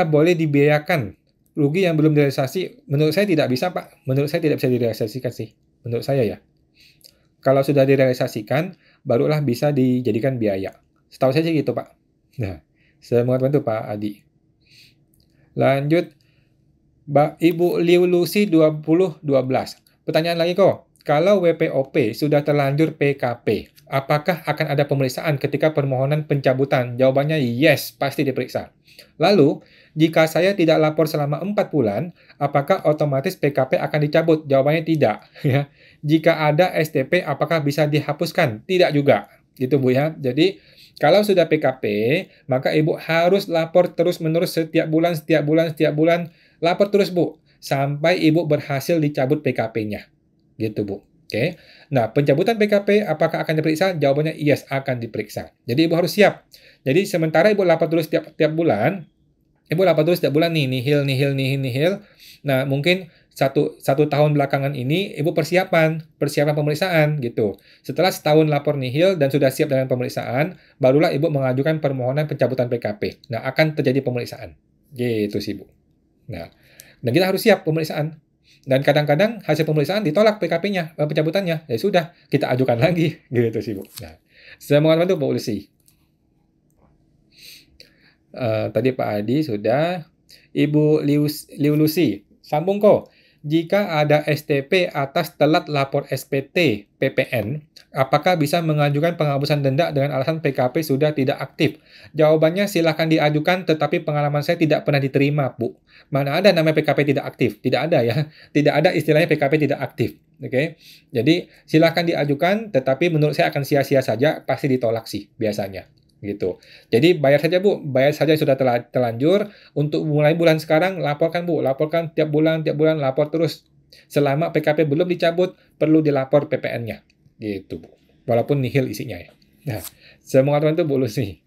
boleh dibiayakan? Rugi yang belum direalisasi, menurut saya tidak bisa, Pak. Menurut saya tidak bisa direalisasikan sih. Menurut saya ya. Kalau sudah direalisasikan, barulah bisa dijadikan biaya. Setahu saya sih gitu, Pak. Nah, semoga bantu Pak Adi. Lanjut, Ibu Liu Lucy 2012. Pertanyaan lagi kok. Kalau WPOP sudah terlanjur PKP, apakah akan ada pemeriksaan ketika permohonan pencabutan? Jawabannya yes, pasti diperiksa. Lalu, jika saya tidak lapor selama 4 bulan, apakah otomatis PKP akan dicabut? Jawabannya tidak. Ya. Jika ada STP, apakah bisa dihapuskan? Tidak juga. Gitu Bu ya. Jadi, kalau sudah PKP, maka Ibu harus lapor terus-menerus setiap bulan, lapor terus Bu, sampai Ibu berhasil dicabut PKP-nya. Gitu Bu. Oke. Nah, pencabutan PKP apakah akan diperiksa? Jawabannya yes, akan diperiksa. Jadi Ibu harus siap. Jadi sementara Ibu lapor terus tiap bulan, Ibu lapor terus tiap bulan nih, nihil. Nah, mungkin satu tahun belakangan ini Ibu persiapan pemeriksaan gitu. Setelah setahun lapor nihil dan sudah siap dengan pemeriksaan, barulah Ibu mengajukan permohonan pencabutan PKP. Nah, akan terjadi pemeriksaan. Gitu sih Bu. Nah, dan kita harus siap pemeriksaan. Dan kadang-kadang hasil pemeriksaan ditolak PKP-nya, pencabutannya. Ya sudah, kita ajukan lagi. Gitu sih, Bu. Nah, semoga bantu Bu Lucy. Tadi Pak Adi sudah. Ibu Liu Lucy. Sambung kok. Jika ada STP atas telat lapor SPT PPN, apakah bisa mengajukan penghapusan denda dengan alasan PKP sudah tidak aktif? Jawabannya silakan diajukan, tetapi pengalaman saya tidak pernah diterima, Bu. Mana ada namanya PKP tidak aktif? Tidak ada ya. Tidak ada istilahnya PKP tidak aktif. Oke. Jadi silakan diajukan, tetapi menurut saya akan sia-sia saja, pasti ditolak sih biasanya. Gitu. Jadi bayar saja Bu, bayar saja sudah terlanjur. Untuk mulai bulan sekarang laporkan Bu, laporkan tiap bulan lapor terus. Selama PKP belum dicabut, perlu dilapor PPN-nya. Gitu Bu. Walaupun nihil isinya ya. Nah, semoga teman itu Bu Lucy.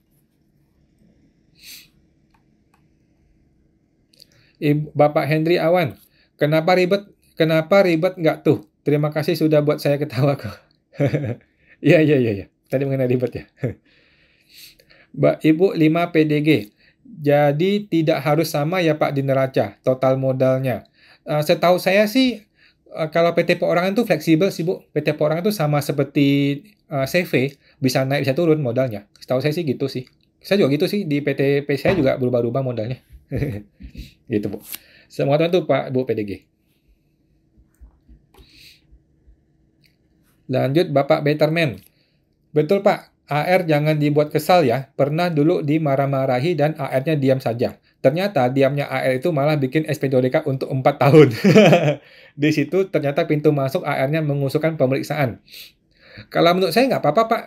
Bapak Henry Awan, kenapa ribet nggak tuh? Terima kasih sudah buat saya ketawa kok. Iya. Tadi mengenai ribet ya. Ibu 5 PDG. Jadi tidak harus sama ya Pak di neraca total modalnya. Setahu saya sih kalau PT Perorangan itu fleksibel sih Bu. PT Perorangan itu sama seperti CV, bisa naik bisa turun modalnya. Setahu saya sih gitu sih. Saya juga gitu sih, di PT saya juga berubah-ubah modalnya. Gitu Bu. Semua teman tuh Pak Bu PDG. Lanjut Bapak Betterman. Betul Pak. AR jangan dibuat kesal ya. Pernah dulu dimarah-marahi dan AR-nya diam saja. Ternyata diamnya AR itu malah bikin SP2DK untuk 4 tahun. Di situ ternyata pintu masuk AR-nya mengusulkan pemeriksaan. Kalau menurut saya nggak apa-apa, Pak.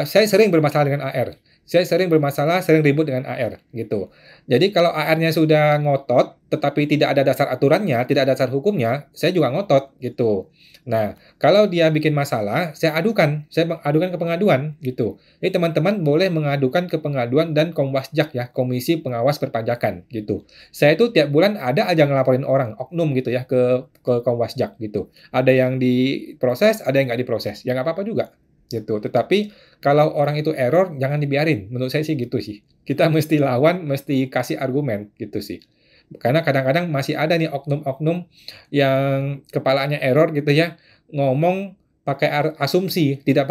Saya sering bermasalah dengan AR. Saya sering bermasalah, sering ribut dengan AR, gitu. Jadi kalau AR-nya sudah ngotot, tetapi tidak ada dasar aturannya, tidak ada dasar hukumnya, saya juga ngotot, gitu. Nah, kalau dia bikin masalah, saya adukan ke pengaduan, gitu. Jadi teman-teman boleh mengadukan ke pengaduan dan Komwasjak ya, Komisi Pengawas Perpajakan, gitu. Saya itu tiap bulan ada aja ngelaporin orang, oknum gitu ya, ke Komwasjak, gitu. Ada yang diproses, ada yang nggak diproses. Ya nggak apa-apa juga, gitu. Tetapi kalau orang itu error, jangan dibiarin. Menurut saya sih gitu sih. Kita mesti lawan, mesti kasih argumen, gitu sih. Karena kadang-kadang masih ada nih oknum-oknum yang kepalanya error gitu ya, ngomong pakai asumsi, tidak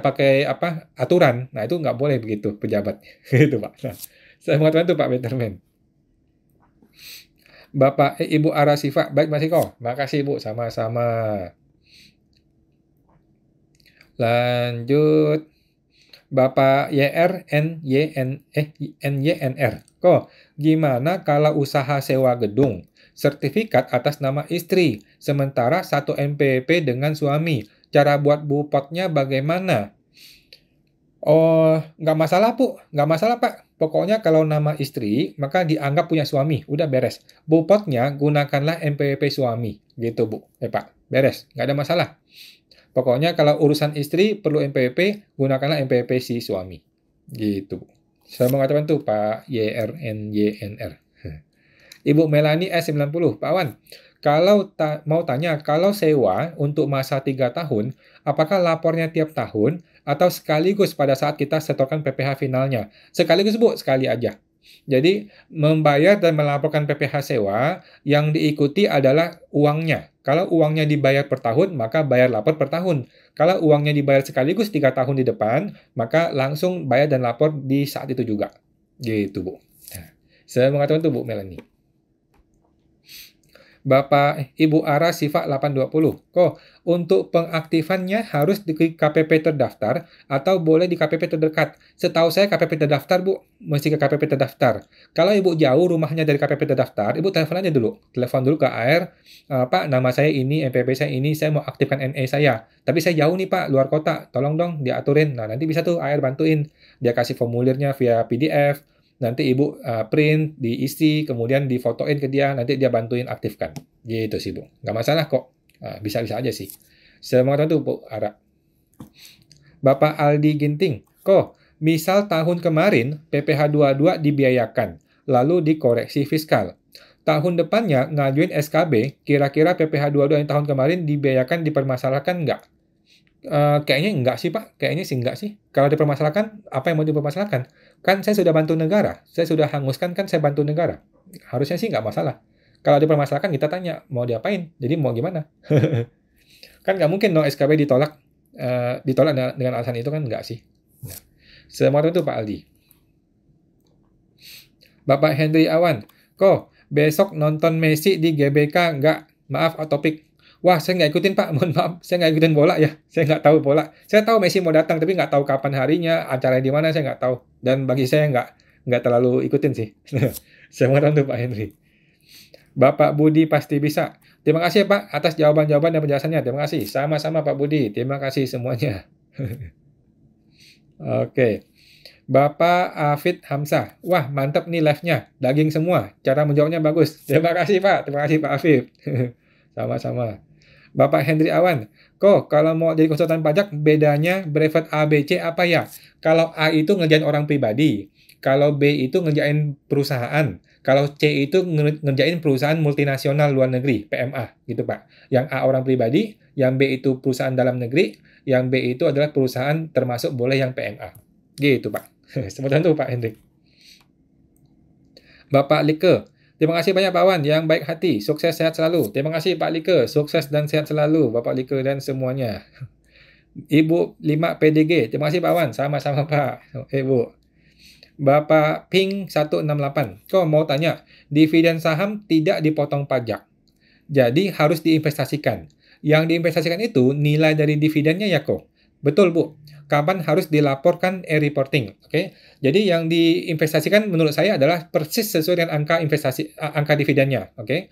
pakai apa aturan. Nah, itu nggak boleh begitu pejabat. Gitu, Pak. Nah, saya mengatakan itu Pak Betterman. Ibu Arasifa, baik Mas Iko. Makasih Ibu, sama-sama. Lanjut. Bapak NYNR. Kok gimana kalau usaha sewa gedung? Sertifikat atas nama istri, sementara 1 NPWP dengan suami. Cara buat bupotnya bagaimana? Oh, nggak masalah, Bu. Nggak masalah, Pak. Pokoknya kalau nama istri, maka dianggap punya suami. Udah beres. Bupotnya gunakanlah NPWP suami. Gitu, Bu. Pak. Beres. Nggak ada masalah. Pokoknya kalau urusan istri perlu NPWP, gunakanlah NPWP si suami. Gitu. Saya mengatakan tuh Pak YRNYNR. Ibu Melani S90, Pak Wan, kalau mau tanya, kalau sewa untuk masa 3 tahun, apakah lapornya tiap tahun atau sekaligus pada saat kita setorkan PPh finalnya? Sekaligus, Bu, sekali aja. Jadi, membayar dan melaporkan PPh sewa, yang diikuti adalah uangnya. Kalau uangnya dibayar per tahun, maka bayar lapor per tahun. Kalau uangnya dibayar sekaligus 3 tahun di depan, maka langsung bayar dan lapor di saat itu juga. Gitu, Bu. Nah, saya mengatakan itu, Bu Melanie. Ibu Ara Siva 820. Kok untuk pengaktifannya harus di KPP terdaftar atau boleh di KPP terdekat? Setahu saya KPP terdaftar, Bu. Mesti ke KPP terdaftar. Kalau Ibu jauh rumahnya dari KPP terdaftar, Ibu telepon aja dulu. Telepon dulu ke AR, Pak, nama saya ini, NPWP saya ini, saya mau aktifkan NE saya. Tapi saya jauh nih, Pak, luar kota. Tolong dong diaturin. Nah, nanti bisa tuh AR bantuin. Dia kasih formulirnya via PDF. Nanti Ibu print, diisi, kemudian difotoin ke dia, nanti dia bantuin aktifkan. Gitu sih, Bu. Nggak masalah kok. Bisa-bisa aja sih. Saya mau tahu tuh, Bu Ara. Bapak Aldi Ginting, kok misal tahun kemarin PPh 22 dibiayakan, lalu dikoreksi fiskal. Tahun depannya ngajuin SKB, kira-kira PPh 22 yang tahun kemarin dibiayakan dipermasalahkan nggak? Kayaknya enggak sih, Pak. Kayaknya sih enggak sih. Kalau dipermasalahkan, apa yang mau dipermasalahkan? Kan saya sudah bantu negara. Saya sudah hanguskan, kan saya bantu negara. Harusnya sih enggak masalah. Kalau dipermasalahkan, kita tanya, mau diapain? Jadi mau gimana? Kan nggak mungkin dong SKB ditolak dengan alasan itu kan enggak sih. Nah, semoga itu Pak Aldi. Bapak Henry Awan, kok besok nonton Messi di GBK enggak? Maaf, topik. Wah, saya nggak ikutin, Pak. Mohon maaf, saya nggak ikutin bola ya. Saya nggak tahu bola. Saya tahu Messi mau datang, tapi nggak tahu kapan harinya, acaranya di mana, saya nggak tahu. Dan bagi saya nggak terlalu ikutin sih. Saya mau tuh Pak Henry. Bapak Budi pasti bisa. Terima kasih Pak atas jawaban-jawaban dan penjelasannya. Terima kasih. Sama-sama Pak Budi. Terima kasih semuanya. Oke. Bapak Afid Hamzah. Wah, mantap nih live-nya. Daging semua. Cara menjawabnya bagus. Terima kasih Pak. Terima kasih Pak Afid. Sama-sama. Bapak Hendri Awan, kok kalau mau jadi konsultan pajak bedanya brevet A, B, C apa ya? Kalau A itu ngerjain orang pribadi, kalau B itu ngerjain perusahaan, kalau C itu ngerjain perusahaan multinasional luar negeri, PMA, gitu Pak. Yang A orang pribadi, yang B itu perusahaan dalam negeri, yang B itu adalah perusahaan termasuk boleh yang PMA. Gitu Pak. Semoga itu Pak Hendri. Bapak Like, terima kasih banyak Pak Wan yang baik hati. Sukses sehat selalu. Terima kasih Pak Like. Sukses dan sehat selalu Bapak Like dan semuanya. Ibu 5 PDG. Terima kasih Pak Wan. Sama-sama Pak. Ibu. Bapak Ping 168. Kok mau tanya, dividen saham tidak dipotong pajak. Jadi harus diinvestasikan. Yang diinvestasikan itu nilai dari dividennya ya kok. Betul Bu. kapan harus dilaporkan e-reporting. Oke. Jadi yang diinvestasikan menurut saya adalah persis sesuai dengan angka investasi, angka dividennya. Oke.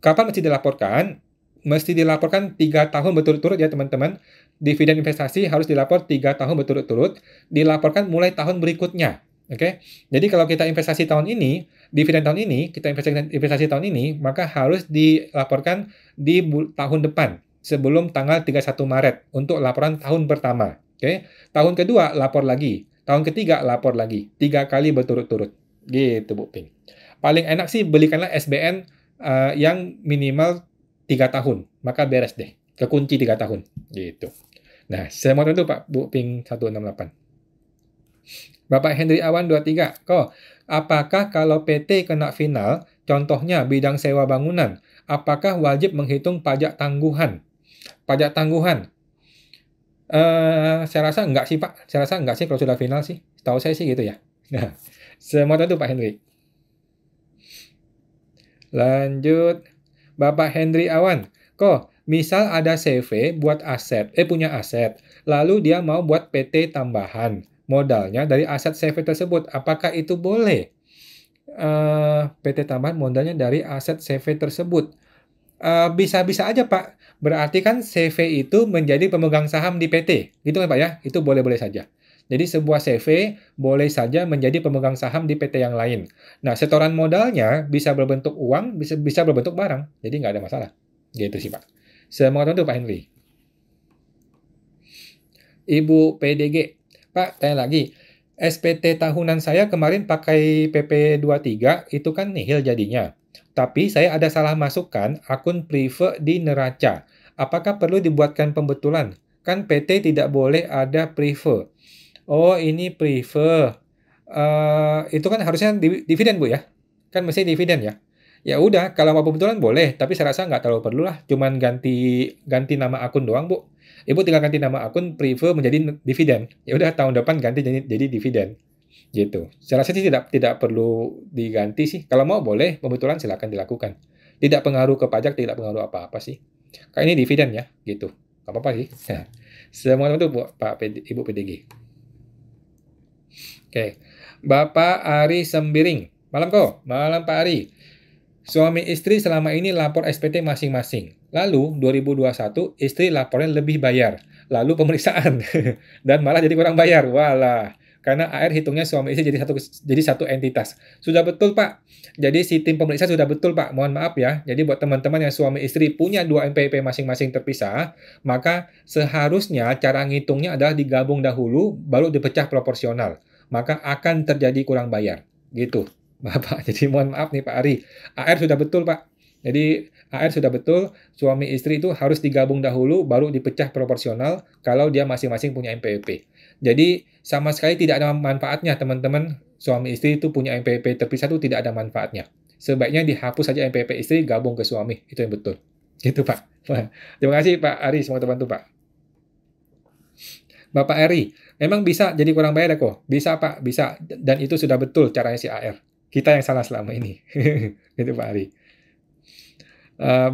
Kapan mesti dilaporkan? Mesti dilaporkan 3 tahun berturut-turut ya teman-teman. Dividen investasi harus dilapor 3 tahun berturut-turut, dilaporkan mulai tahun berikutnya. Oke. Jadi kalau kita investasi tahun ini, dividen tahun ini, kita investasi tahun ini, maka harus dilaporkan di tahun depan sebelum tanggal 31 Maret untuk laporan tahun pertama. Oke. Tahun kedua lapor lagi, tahun ketiga lapor lagi, 3 kali berturut-turut. Gitu Bu Ping. Paling enak sih belikanlah SBN yang minimal 3 tahun, maka beres deh. Kekunci 3 tahun. Gitu. Nah, saya mau tentu Pak Bu Ping 168. Bapak Henry Awan 23. Apakah kalau PT kena final, contohnya bidang sewa bangunan, apakah wajib menghitung pajak tangguhan? Pajak tangguhan. Saya rasa enggak sih Pak. Saya rasa enggak sih kalau sudah final sih. Tahu saya sih gitu ya. Nah, semua tentu Pak Henry. Lanjut. Bapak Henry Awan. Misal ada CV buat aset, punya aset, lalu dia mau buat PT tambahan. Modalnya dari aset CV tersebut. Apakah itu boleh? PT tambahan modalnya dari aset CV tersebut. Bisa-bisa aja Pak. Berarti kan CV itu menjadi pemegang saham di PT. Gitu kan Pak ya? Itu boleh-boleh saja. Jadi sebuah CV boleh saja menjadi pemegang saham di PT yang lain. Nah, setoran modalnya bisa berbentuk uang, bisa berbentuk barang. Jadi nggak ada masalah. Gitu sih Pak. Semoga tentu Pak Henry. Ibu PDG. Pak, tanya lagi. SPT tahunan saya kemarin pakai PP23, itu kan nihil jadinya. Tapi saya ada salah masukkan akun prive di neraca. Apakah perlu dibuatkan pembetulan? Kan PT tidak boleh ada prive. Oh, ini prive. Itu kan harusnya dividen, Bu ya? Kan mesti dividen ya? Ya udah, kalau mau pembetulan boleh, tapi saya rasa nggak terlalu perlu lah. Cuman ganti nama akun doang, Bu. Ibu tinggal ganti nama akun prive menjadi dividen. Ya udah tahun depan ganti jadi dividen. Gitu. Saya rasa sih tidak perlu diganti sih. Kalau mau boleh, pembetulan silakan dilakukan. Tidak pengaruh ke pajak, tidak pengaruh apa-apa sih. Kayak ini dividen ya, gitu. Nggak apa-apa sih. Semua itu Pak Ibu PDG. Oke. Bapak Ari Sembiring. Malam Malam Pak Ari. Suami istri selama ini lapor SPT masing-masing. Lalu 2021 istri lapornya lebih bayar. Lalu pemeriksaan dan malah jadi kurang bayar. Walah. Karena AR hitungnya suami istri jadi satu entitas. Sudah betul Pak. Jadi si tim pemeriksa sudah betul Pak. Mohon maaf ya. Jadi buat teman-teman yang suami istri punya 2 NPWP masing-masing terpisah, maka seharusnya cara ngitungnya adalah digabung dahulu baru dipecah proporsional. Maka akan terjadi kurang bayar. Gitu. Bapak, jadi mohon maaf nih Pak Ari. AR sudah betul Pak. Jadi AR sudah betul, suami istri itu harus digabung dahulu, baru dipecah proporsional kalau dia masing-masing punya NPWP. Jadi sama sekali tidak ada manfaatnya teman-teman, suami istri itu punya NPWP terpisah itu tidak ada manfaatnya. Sebaiknya dihapus saja NPWP istri, gabung ke suami, itu yang betul. Gitu Pak. Terima kasih Pak Ari, semoga terbantu Pak. Bapak Eri, memang bisa jadi kurang bayar kok. Bisa Pak, bisa. Dan itu sudah betul caranya si AR. Kita yang salah selama ini. Gitu Pak Ari.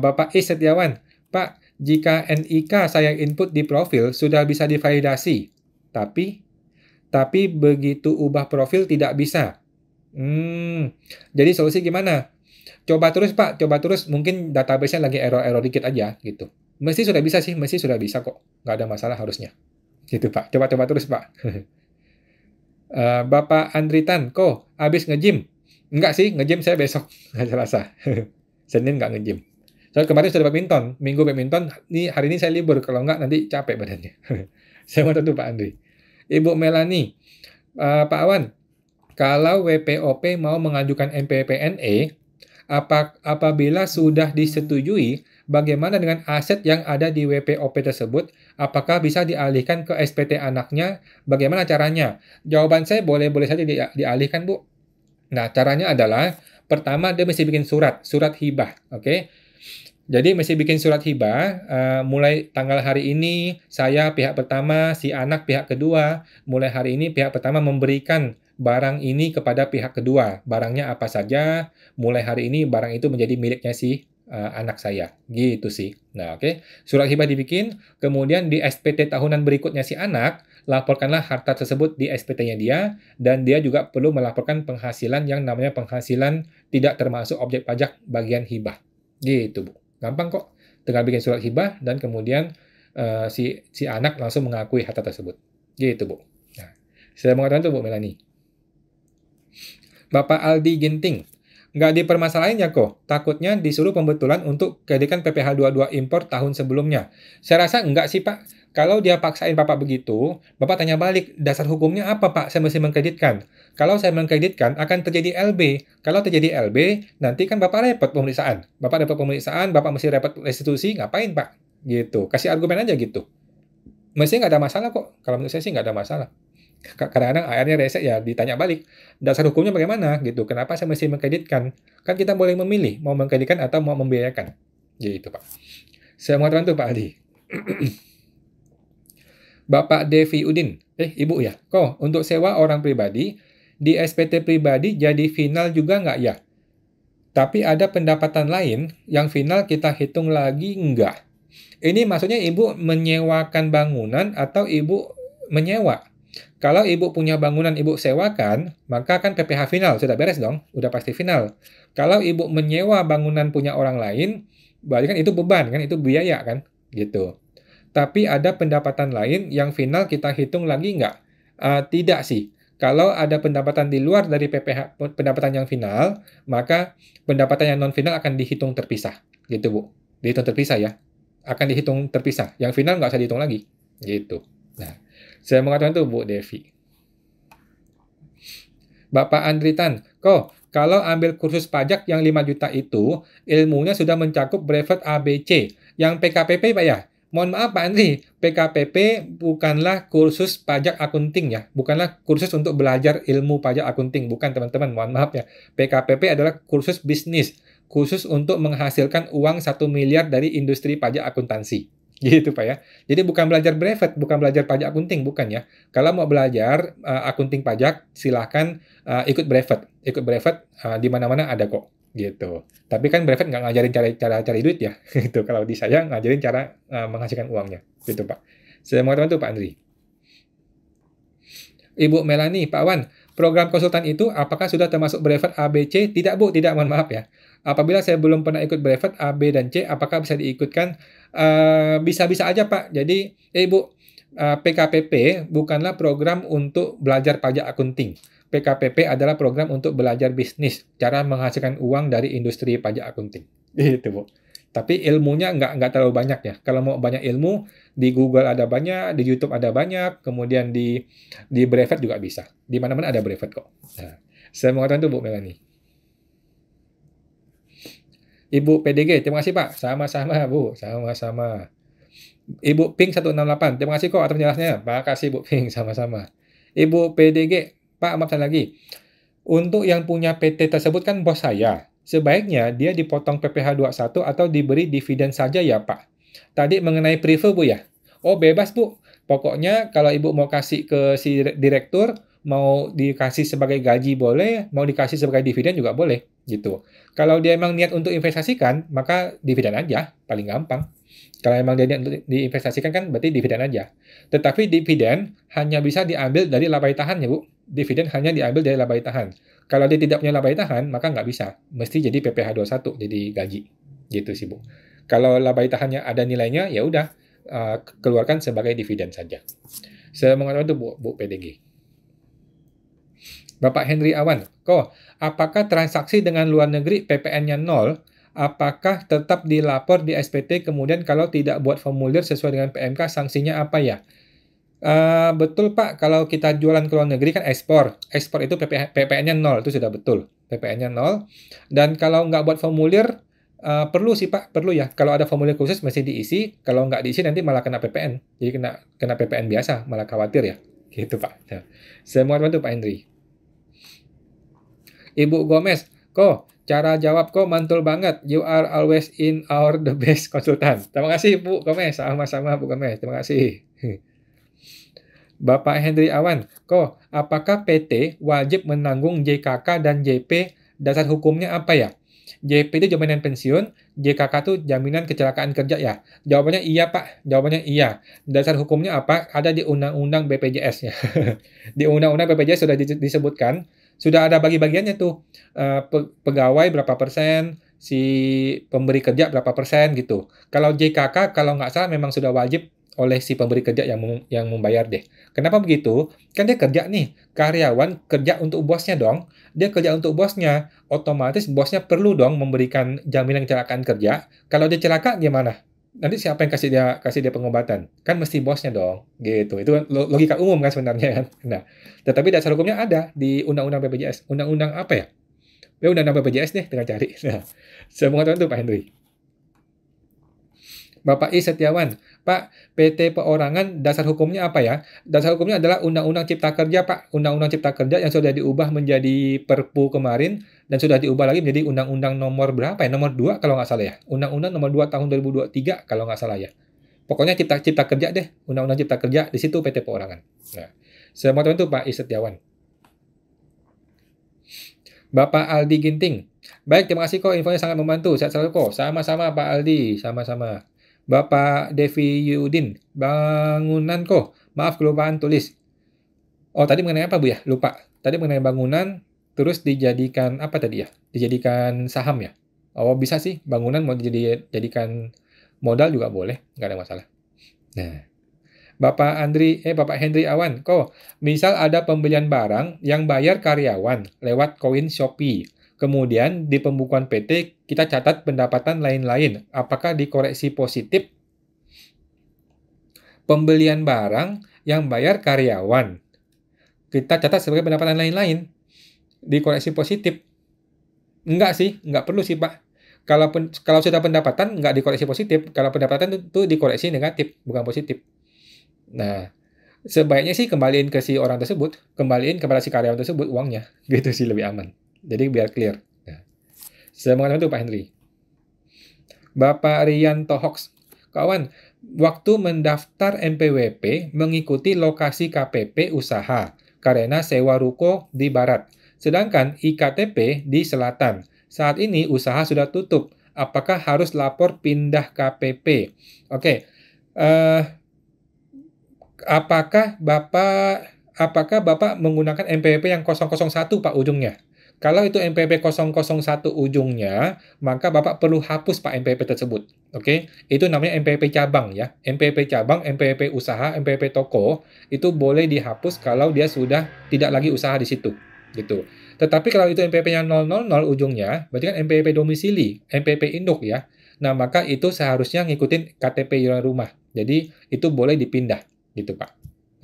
Bapak Is Setiawan, Pak, jika NIK saya input di profil sudah bisa divalidasi, tapi begitu ubah profil tidak bisa. Jadi solusi gimana? Coba terus Pak, coba terus. Mungkin database-nya lagi error-error dikit aja gitu. Mesti sudah bisa sih, mesti sudah bisa kok. Nggak ada masalah harusnya. Gitu Pak, coba-coba terus Pak. Bapak Andritan, habis nge-gym? Enggak sih, nge-gym saya besok, Selasa. Senin nggak nge-gym. Soalnya kemarin sudah badminton, minggu badminton, hari ini saya libur, kalau nggak nanti capek badannya. Saya mau tentu Pak Andri. Ibu Melani, Pak Awan, kalau WPOP mau mengajukan NPWP-NE, apabila sudah disetujui, bagaimana dengan aset yang ada di WPOP tersebut? Apakah bisa dialihkan ke SPT anaknya? Bagaimana caranya? Jawaban saya boleh-boleh saja dialihkan, Bu. Nah, caranya adalah, pertama dia mesti bikin surat hibah, oke? Jadi mesti bikin surat hibah, mulai tanggal hari ini, saya pihak pertama, si anak pihak kedua, mulai hari ini pihak pertama memberikan barang ini kepada pihak kedua. Barangnya apa saja, mulai hari ini barang itu menjadi miliknya si anak saya. Gitu sih. Nah, oke. Surat hibah dibikin, kemudian di SPT tahunan berikutnya si anak, laporkanlah harta tersebut di SPT-nya dia, dan dia juga perlu melaporkan penghasilan yang namanya penghasilan tidak termasuk objek pajak bagian hibah. Gitu, Bu. Gampang kok. Tinggal bikin surat hibah, dan kemudian si anak langsung mengakui harta tersebut. Gitu, Bu. Nah, saya mengatakan itu, Bu Melani. Bapak Aldi Ginting, nggak dipermasalahin ya kok. Takutnya disuruh pembetulan untuk kreditkan PPh 22 impor tahun sebelumnya. Saya rasa enggak sih Pak. Kalau dia paksain Bapak begitu, Bapak tanya balik, dasar hukumnya apa Pak saya mesti mengkreditkan? Kalau saya mengkreditkan, akan terjadi LB. Kalau terjadi LB, nanti kan Bapak repot pemeriksaan. Bapak dapat pemeriksaan, Bapak mesti repot restitusi, ngapain Pak? Gitu. Kasih argumen aja gitu. Mestinya nggak ada masalah kok. Kalau menurut saya sih nggak ada masalah. Kadang-kadang akhirnya rese ya ditanya balik, dasar hukumnya bagaimana gitu, kenapa saya mesti mengkreditkan? Kan kita boleh memilih mau mengkreditkan atau mau membiayakan. Gitu Pak. Saya mengatakan itu Pak Adi. Bapak Devi Udin, Ibu ya, kok untuk sewa orang pribadi, di SPT pribadi jadi final juga nggak ya? Tapi ada pendapatan lain yang final kita hitung lagi nggak? Ini maksudnya Ibu menyewakan bangunan atau Ibu menyewa? Kalau Ibu punya bangunan Ibu sewakan, maka kan PPh final, sudah beres dong, udah pasti final. Kalau Ibu menyewa bangunan punya orang lain, berarti kan itu beban, kan itu biaya kan, gitu. Tapi ada pendapatan lain yang final kita hitung lagi nggak? Tidak sih. Kalau ada pendapatan di luar dari PPh pendapatan yang final, maka pendapatan yang non final akan dihitung terpisah, gitu Bu. Dihitung terpisah ya, akan dihitung terpisah. Yang final nggak usah dihitung lagi, gitu. Nah. Saya mengatakan itu Bu Devi. Bapak Andritan, kok kalau ambil kursus pajak yang 5 juta itu, ilmunya sudah mencakup brevet ABC. Yang PKPP Pak ya? Mohon maaf Pak Andri, PKPP bukanlah kursus pajak akunting ya. Bukanlah kursus untuk belajar ilmu pajak akunting. Bukan teman-teman, mohon maaf ya. PKPP adalah kursus bisnis. Khusus untuk menghasilkan uang 1 miliar dari industri pajak akuntansi. Gitu Pak ya. Jadi bukan belajar brevet, bukan belajar pajak akunting, bukan ya. Kalau mau belajar akunting pajak, silahkan ikut brevet. Ikut brevet di mana-mana ada kok. Gitu. Tapi kan brevet nggak ngajarin cara cari duit ya. Gitu. Kalau di saya ngajarin cara menghasilkan uangnya. Gitu Pak. Saya mau teman tuh Pak Andri. Ibu Melani, Pak Wan, program konsultan itu apakah sudah termasuk brevet A, B, C? Tidak Bu, tidak, mohon maaf ya. Apabila saya belum pernah ikut brevet A, B, dan C, apakah bisa diikutkan? Bisa-bisa aja Pak. Jadi, Ibu, PKPP bukanlah program untuk belajar pajak akunting. PKPP adalah program untuk belajar bisnis, cara menghasilkan uang dari industri pajak akunting. Gitu Bu. Tapi ilmunya nggak terlalu banyak ya. Kalau mau banyak ilmu, di Google ada banyak, di YouTube ada banyak, kemudian di brevet juga bisa. Di mana-mana ada brevet kok. Nah, saya mengatakan itu Bu Melani. Ibu PDG, terima kasih Pak. Sama-sama Bu, sama-sama. Ibu Pink 168, terima kasih kok atas penjelasannya. Terima kasih Bu Pink, sama-sama. Ibu PDG, Pak, maaf saya lagi. Untuk yang punya PT tersebut kan bos saya. Sebaiknya dia dipotong PPh 21 atau diberi dividen saja ya Pak. Tadi mengenai prefer Bu ya? Oh bebas Bu. Pokoknya kalau Ibu mau kasih ke si direktur, mau dikasih sebagai gaji boleh, mau dikasih sebagai dividen juga boleh. Gitu. Kalau dia emang niat untuk investasikan, maka dividen aja, paling gampang. Kalau emang dia niat untuk diinvestasikan kan berarti dividen aja. Tetapi dividen hanya bisa diambil dari laba tahan ya Bu. Dividen hanya diambil dari laba tahan. Kalau dia tidak punya laba tahan, maka nggak bisa. Mesti jadi PPh 21, jadi gaji. Gitu sih Bu. Kalau laba tahannya ada nilainya, ya udah keluarkan sebagai dividen saja. Saya mengatakan itu Bu PDG. Bapak Henry Awan, kok apakah transaksi dengan luar negeri PPN-nya 0, apakah tetap dilapor di SPT, kemudian kalau tidak buat formulir sesuai dengan PMK, sanksinya apa ya? Betul Pak, kalau kita jualan ke luar negeri kan ekspor. Ekspor itu PPN-nya 0, itu sudah betul. PPN-nya 0. Dan kalau nggak buat formulir, perlu sih Pak, perlu ya. Kalau ada formulir khusus mesti diisi, kalau nggak diisi nanti malah kena PPN. Jadi kena PPN biasa, malah khawatir ya. Gitu Pak. Nah, saya mau bantu Pak Hendri. Ibu Gomez, kok cara jawab kok mantul banget. You are always in our the best konsultan. Terima kasih Bu Gomez, sama-sama Bu Gomez. Terima kasih. Bapak Henry Awan, kok apakah PT wajib menanggung JKK dan JP? Dasar hukumnya apa ya? JP itu jaminan pensiun, JKK itu jaminan kecelakaan kerja ya? Jawabannya iya, Pak. Jawabannya iya. Dasar hukumnya apa? Ada di Undang-Undang BPJS ya. Di Undang-Undang BPJS sudah disebutkan, sudah ada bagi-bagiannya tuh. Pegawai berapa persen, si pemberi kerja berapa persen gitu. Kalau JKK kalau nggak salah memang sudah wajib oleh si pemberi kerja yang membayar deh. Kenapa begitu? Kan dia kerja nih, karyawan kerja untuk bosnya dong. Dia kerja untuk bosnya, otomatis bosnya perlu dong memberikan jaminan kecelakaan kerja. Kalau dia celaka gimana? Nanti siapa yang kasih dia pengobatan? Kan mesti bosnya dong, gitu. Itu kan logika umum kan sebenarnya kan. Nah, tetapi dasar hukumnya ada di Undang-Undang BPJS. Undang-Undang apa ya? Ya Undang-Undang BPJS deh, tinggal cari. Nah, semua teman tuh Pak Henry. Bapak I. Setiawan, Pak, PT Perorangan dasar hukumnya apa ya? Dasar hukumnya adalah Undang-Undang Cipta Kerja, Pak. Undang-Undang Cipta Kerja yang sudah diubah menjadi Perpu kemarin dan sudah diubah lagi menjadi Undang-Undang nomor berapa ya? Nomor 2 kalau nggak salah ya. Undang-Undang nomor 2 tahun 2023 kalau nggak salah ya. Pokoknya Cipta Kerja deh, Undang-Undang Cipta Kerja, di situ PT Perorangan. Nah, semua teman itu Pak I. Setiawan. Bapak Aldi Ginting. Baik, terima kasih kok, infonya sangat membantu. Sehat selalu kok. Sama-sama Pak Aldi, sama-sama. Bapak Devi Yudin, bangunan kok. Maaf kelupaan tulis. Oh, tadi mengenai apa Bu ya? Lupa. Tadi mengenai bangunan, terus dijadikan apa tadi ya? Dijadikan saham ya? Oh, bisa sih. Bangunan mau dijadikan modal juga boleh. Nggak ada masalah. Nah, Bapak Henry Awan, kok misal ada pembelian barang yang bayar karyawan lewat koin Shopee. Kemudian di pembukuan PT kita catat pendapatan lain-lain. Apakah dikoreksi positif? Pembelian barang yang bayar karyawan. Kita catat sebagai pendapatan lain-lain. Dikoreksi positif. Enggak sih, enggak perlu sih Pak. Kalau sudah pendapatan, enggak dikoreksi positif. Kalau pendapatan itu dikoreksi negatif, bukan positif. Nah, sebaiknya sih kembaliin ke si orang tersebut, kembaliin kepada si karyawan tersebut uangnya, gitu sih lebih aman. Jadi biar clear. Nah, semoga itu Pak Henry. Bapak Rianto Hox, kawan, waktu mendaftar NPWP mengikuti lokasi KPP usaha karena sewa ruko di barat, sedangkan IKTP di selatan. Saat ini usaha sudah tutup. Apakah harus lapor pindah KPP? Oke. Apakah Bapak menggunakan NPWP yang 001 Pak ujungnya? Kalau itu NPWP 001 ujungnya, maka Bapak perlu hapus Pak NPWP tersebut. Oke? Itu namanya NPWP cabang ya. NPWP cabang, NPWP usaha, NPWP toko itu boleh dihapus kalau dia sudah tidak lagi usaha di situ. Gitu. Tetapi kalau itu NPWP-nya 000 ujungnya, berarti kan NPWP domisili, NPWP induk ya. Nah, maka itu seharusnya ngikutin KTP iuran rumah. Jadi itu boleh dipindah. Gitu Pak.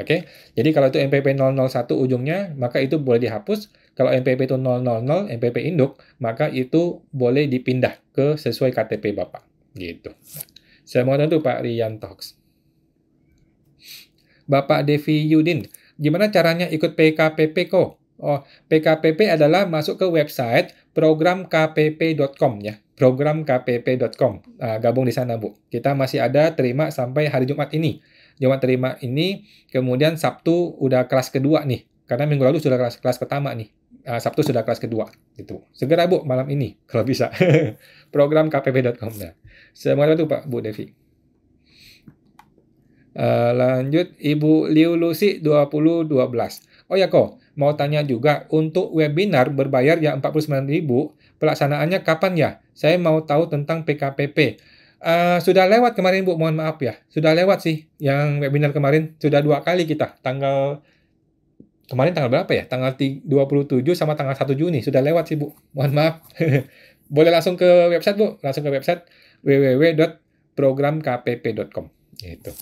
Oke, jadi kalau itu NPWP 001 ujungnya, maka itu boleh dihapus. Kalau NPWP itu 000, NPWP induk, maka itu boleh dipindah ke sesuai KTP Bapak. Gitu. Saya mohon itu Pak Rian Talks. Bapak Devi Yudin, gimana caranya ikut PKPP kok? Oh, PKPP adalah masuk ke website programkpp.com ya. Programkpp.com. Gabung di sana, Bu. Kita masih ada terima sampai hari Jumat ini. Jumat terima ini, kemudian Sabtu udah kelas kedua nih. Karena minggu lalu sudah kelas pertama nih. Sabtu sudah kelas kedua. Gitu. Segera Bu, malam ini, kalau bisa. Programkpp.com. Nah, semoga itu Pak, Bu Devi. Lanjut, Ibu Liu Lucy 2012. Oh ya kok, mau tanya juga, untuk webinar berbayar yang 49.000, pelaksanaannya kapan ya? Saya mau tahu tentang PKPP. Sudah lewat kemarin Bu, mohon maaf ya. Sudah lewat sih yang webinar kemarin. Sudah 2 kali kita. Kemarin tanggal berapa ya? Tanggal 27 sama tanggal 1 Juni. Sudah lewat sih Bu. Mohon maaf. Boleh langsung ke website Bu. Langsung ke website www.programkpp.com. Gitu.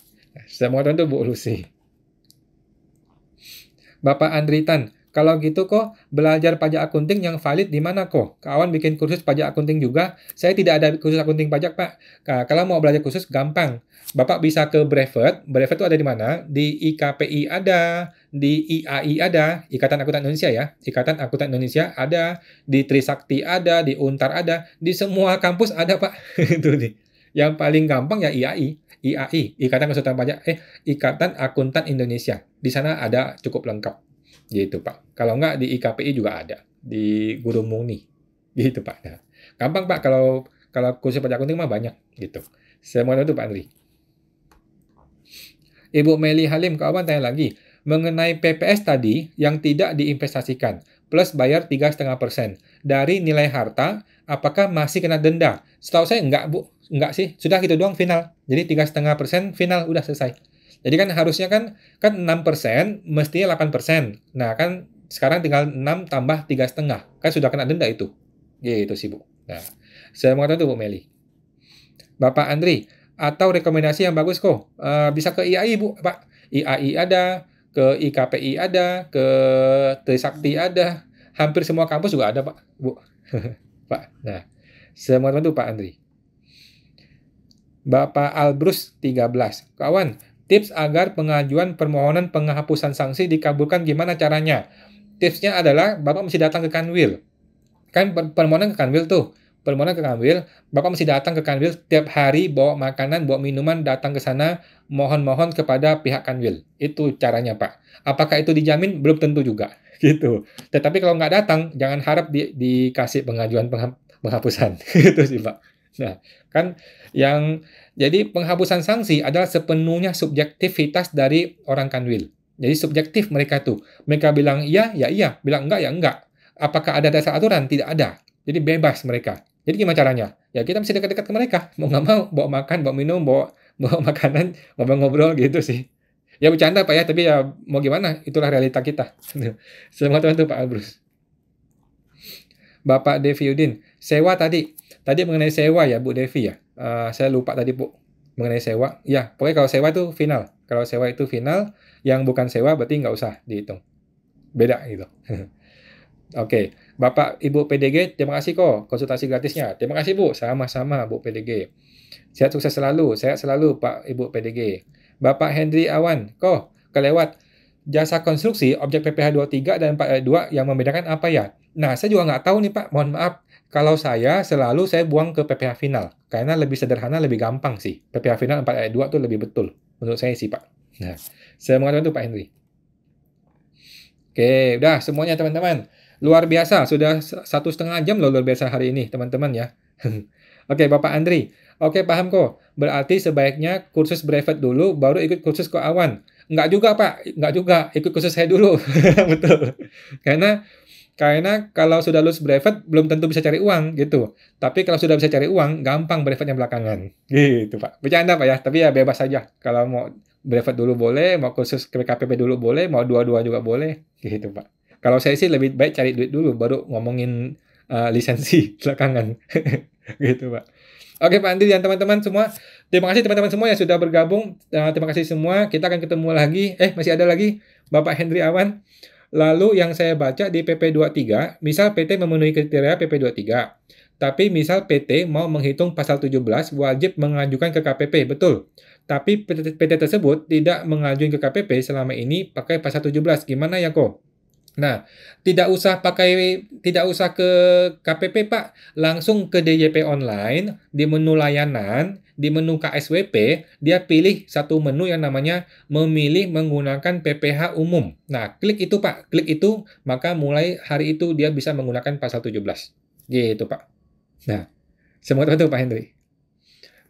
Semoga itu Bu Lucy. Bapak Andritan, kalau gitu kok belajar pajak akunting yang valid di mana kok? Kawan bikin kursus pajak akunting juga. Saya tidak ada kursus akunting pajak, Pak. Nah, kalau mau belajar kursus gampang. Bapak bisa ke Brevet. Brevet itu ada di mana? Di IKPI ada, di IAI ada, Ikatan Akuntan Indonesia ya. Ikatan Akuntan Indonesia ada, di Trisakti ada, di Untar ada, di semua kampus ada, Pak. Itu nih. Yang paling gampang ya IAI, Ikatan Akuntan Indonesia. Di sana ada cukup lengkap. Gitu, Pak. Kalau nggak di IKPI juga ada. Di Guru Muni. Gitu, Pak. Nah, Gampang Pak, kalau kursus pajak akunting mah banyak gitu. Saya mau itu Pak Andri. Ibu Meli Halim, kawan tanya lagi. Mengenai PPS tadi yang tidak diinvestasikan, plus bayar 3,5% dari nilai harta, apakah masih kena denda? Setahu saya enggak, Bu. Enggak sih. Sudah gitu doang final. Jadi 3,5% final, udah selesai. Jadi kan harusnya kan 6%, mestinya 8%. Nah, kan sekarang tinggal 6 tambah 3,5. Kan sudah kena denda itu. Gitu sih, Bu. Nah, saya mau tahu tuh, Bu Meli. Bapak Andri, atau rekomendasi yang bagus kok. Bisa ke IAI, Bu, Pak. IAI ada, ke IKPI ada, ke Trisakti ada. Hampir semua kampus juga ada, Pak, Bu. Pak. Nah, semua teman tuh Pak Andri. Bapak Albrus 13. Kawan, tips agar pengajuan permohonan penghapusan sanksi dikabulkan gimana caranya? Tipsnya adalah Bapak mesti datang ke Kanwil. Kan permohonan ke Kanwil tuh. Permohonan ke Kanwil, Bapak mesti datang ke Kanwil tiap hari, bawa makanan, bawa minuman, datang ke sana, mohon-mohon kepada pihak Kanwil. Itu caranya, Pak. Apakah itu dijamin? Belum tentu juga. Gitu. Tetapi kalau nggak datang, jangan harap dikasih pengajuan penghapusan. Itu sih, Pak. Nah, kan jadi penghapusan sanksi adalah sepenuhnya subjektivitas dari orang Kanwil. Jadi subjektif mereka tuh. Mereka bilang iya, ya iya. Bilang enggak, ya enggak. Apakah ada dasar aturan? Tidak ada. Jadi bebas mereka. Jadi gimana caranya? Ya kita mesti dekat-dekat ke mereka. Mau nggak mau, bawa makan, bawa minum, bawa makanan, ngobrol-ngobrol gitu sih. Ya bercanda Pak ya, tapi ya mau gimana? Itulah realita kita. Selamat teman tuh Pak Albrus. Bapak Devi Udin, sewa tadi. Tadi mengenai sewa ya Bu Devi ya. Saya lupa tadi Bu. Mengenai sewa. Ya, pokoknya kalau sewa itu final. Kalau sewa itu final, yang bukan sewa berarti nggak usah dihitung. Beda gitu. Oke, Bapak Ibu PDG, terima kasih kok konsultasi gratisnya. Terima kasih Bu, sama-sama Bu PDG. Sehat sukses selalu, sehat selalu Pak Ibu PDG. Bapak Hendri Awan, kok kelewat jasa konstruksi objek PPh 23 dan 4 yang membedakan apa ya? Nah, saya juga nggak tahu nih Pak, mohon maaf. Kalau saya buang ke PPh final, karena lebih sederhana, lebih gampang sih. PPh final 4 2 itu lebih betul, menurut saya sih Pak. Nah, saya mengatakan itu Pak Hendri. Oke, udah semuanya teman-teman. Luar biasa, sudah 1,5 jam loh luar biasa hari ini, teman-teman ya. Oke, Bapak Andri. Oke, paham kok. Berarti sebaiknya kursus brevet dulu, baru ikut kursus keuangan. Enggak juga, Pak. Enggak juga. Ikut kursus saya dulu. Betul. Karena kalau sudah lulus brevet, belum tentu bisa cari uang, gitu. Tapi kalau sudah bisa cari uang, gampang brevetnya belakangan. Gitu, Pak. Bercanda, Pak ya. Tapi ya bebas saja. Kalau mau brevet dulu boleh, mau kursus KPP dulu boleh, mau dua-dua juga boleh. Gitu, Pak. Kalau saya sih lebih baik cari duit dulu, baru ngomongin lisensi belakangan. Gitu, Pak. Oke, Pak Andri dan teman-teman semua. Terima kasih teman-teman semua yang sudah bergabung. Terima kasih semua. Kita akan ketemu lagi. Masih ada lagi Bapak Hendri Awan. Lalu yang saya baca di PP 23, misal PT memenuhi kriteria PP 23. Tapi misal PT mau menghitung pasal 17 wajib mengajukan ke KPP, betul. Tapi PT tersebut tidak mengajukan ke KPP selama ini pakai pasal 17. Gimana ya kok? Nah, tidak usah ke KPP, Pak. Langsung ke DJP online, di menu layanan, di menu KSWP, dia pilih satu menu yang namanya memilih menggunakan PPh umum. Nah, klik itu, Pak. Klik itu, maka mulai hari itu dia bisa menggunakan pasal 17. Gitu, Pak. Nah, semua itu Pak Hendri.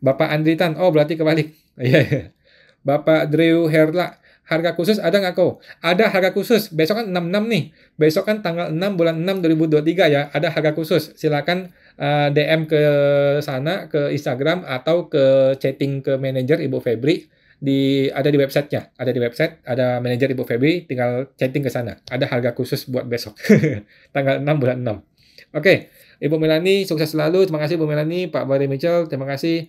Bapak Andri Tan, oh berarti kebalik. Iya. Bapak Drew Herla, harga khusus ada nggak kok? Ada harga khusus. Besok kan 66 nih. Besok kan tanggal 6 bulan 6 2023 ya. Ada harga khusus. Silakan DM ke sana, ke Instagram, atau ke chatting ke manajer Ibu Febri. Ada di websitenya. Ada di website, ada manajer Ibu Febri, tinggal chatting ke sana. Ada harga khusus buat besok. Tanggal 6 bulan 6. Oke. Ibu Melani, sukses selalu. Terima kasih Bu Melani. Pak Barry Mitchell, terima kasih.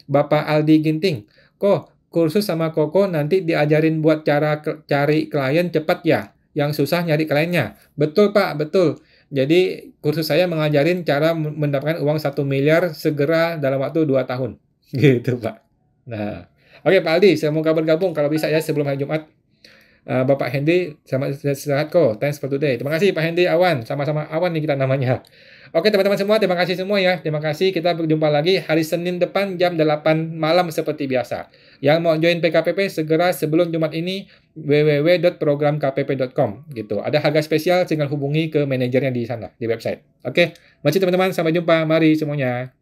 Bapak Aldi Ginting. Kok kursus sama Koko nanti diajarin buat cara cari klien cepat ya? Yang susah nyari kliennya. Betul Pak, betul. Jadi kursus saya mengajarin cara mendapatkan uang 1 miliar segera dalam waktu 2 tahun. Gitu Pak. Nah, oke Pak Aldi, saya mau bergabung kalau bisa ya sebelum hari Jumat. Bapak Hendy, selamat istirahat kok. Thanks for today. Terima kasih Pak Hendy, Awan. Sama-sama Awan nih kita namanya. Oke teman-teman semua, terima kasih semua ya. Terima kasih, kita berjumpa lagi hari Senin depan jam 8 malam seperti biasa. Yang mau join PKPP segera sebelum Jumat ini www.programkpp.com gitu. Ada harga spesial, tinggal hubungi ke manajernya di sana di website. Oke, masih teman-teman, sampai jumpa. Mari semuanya.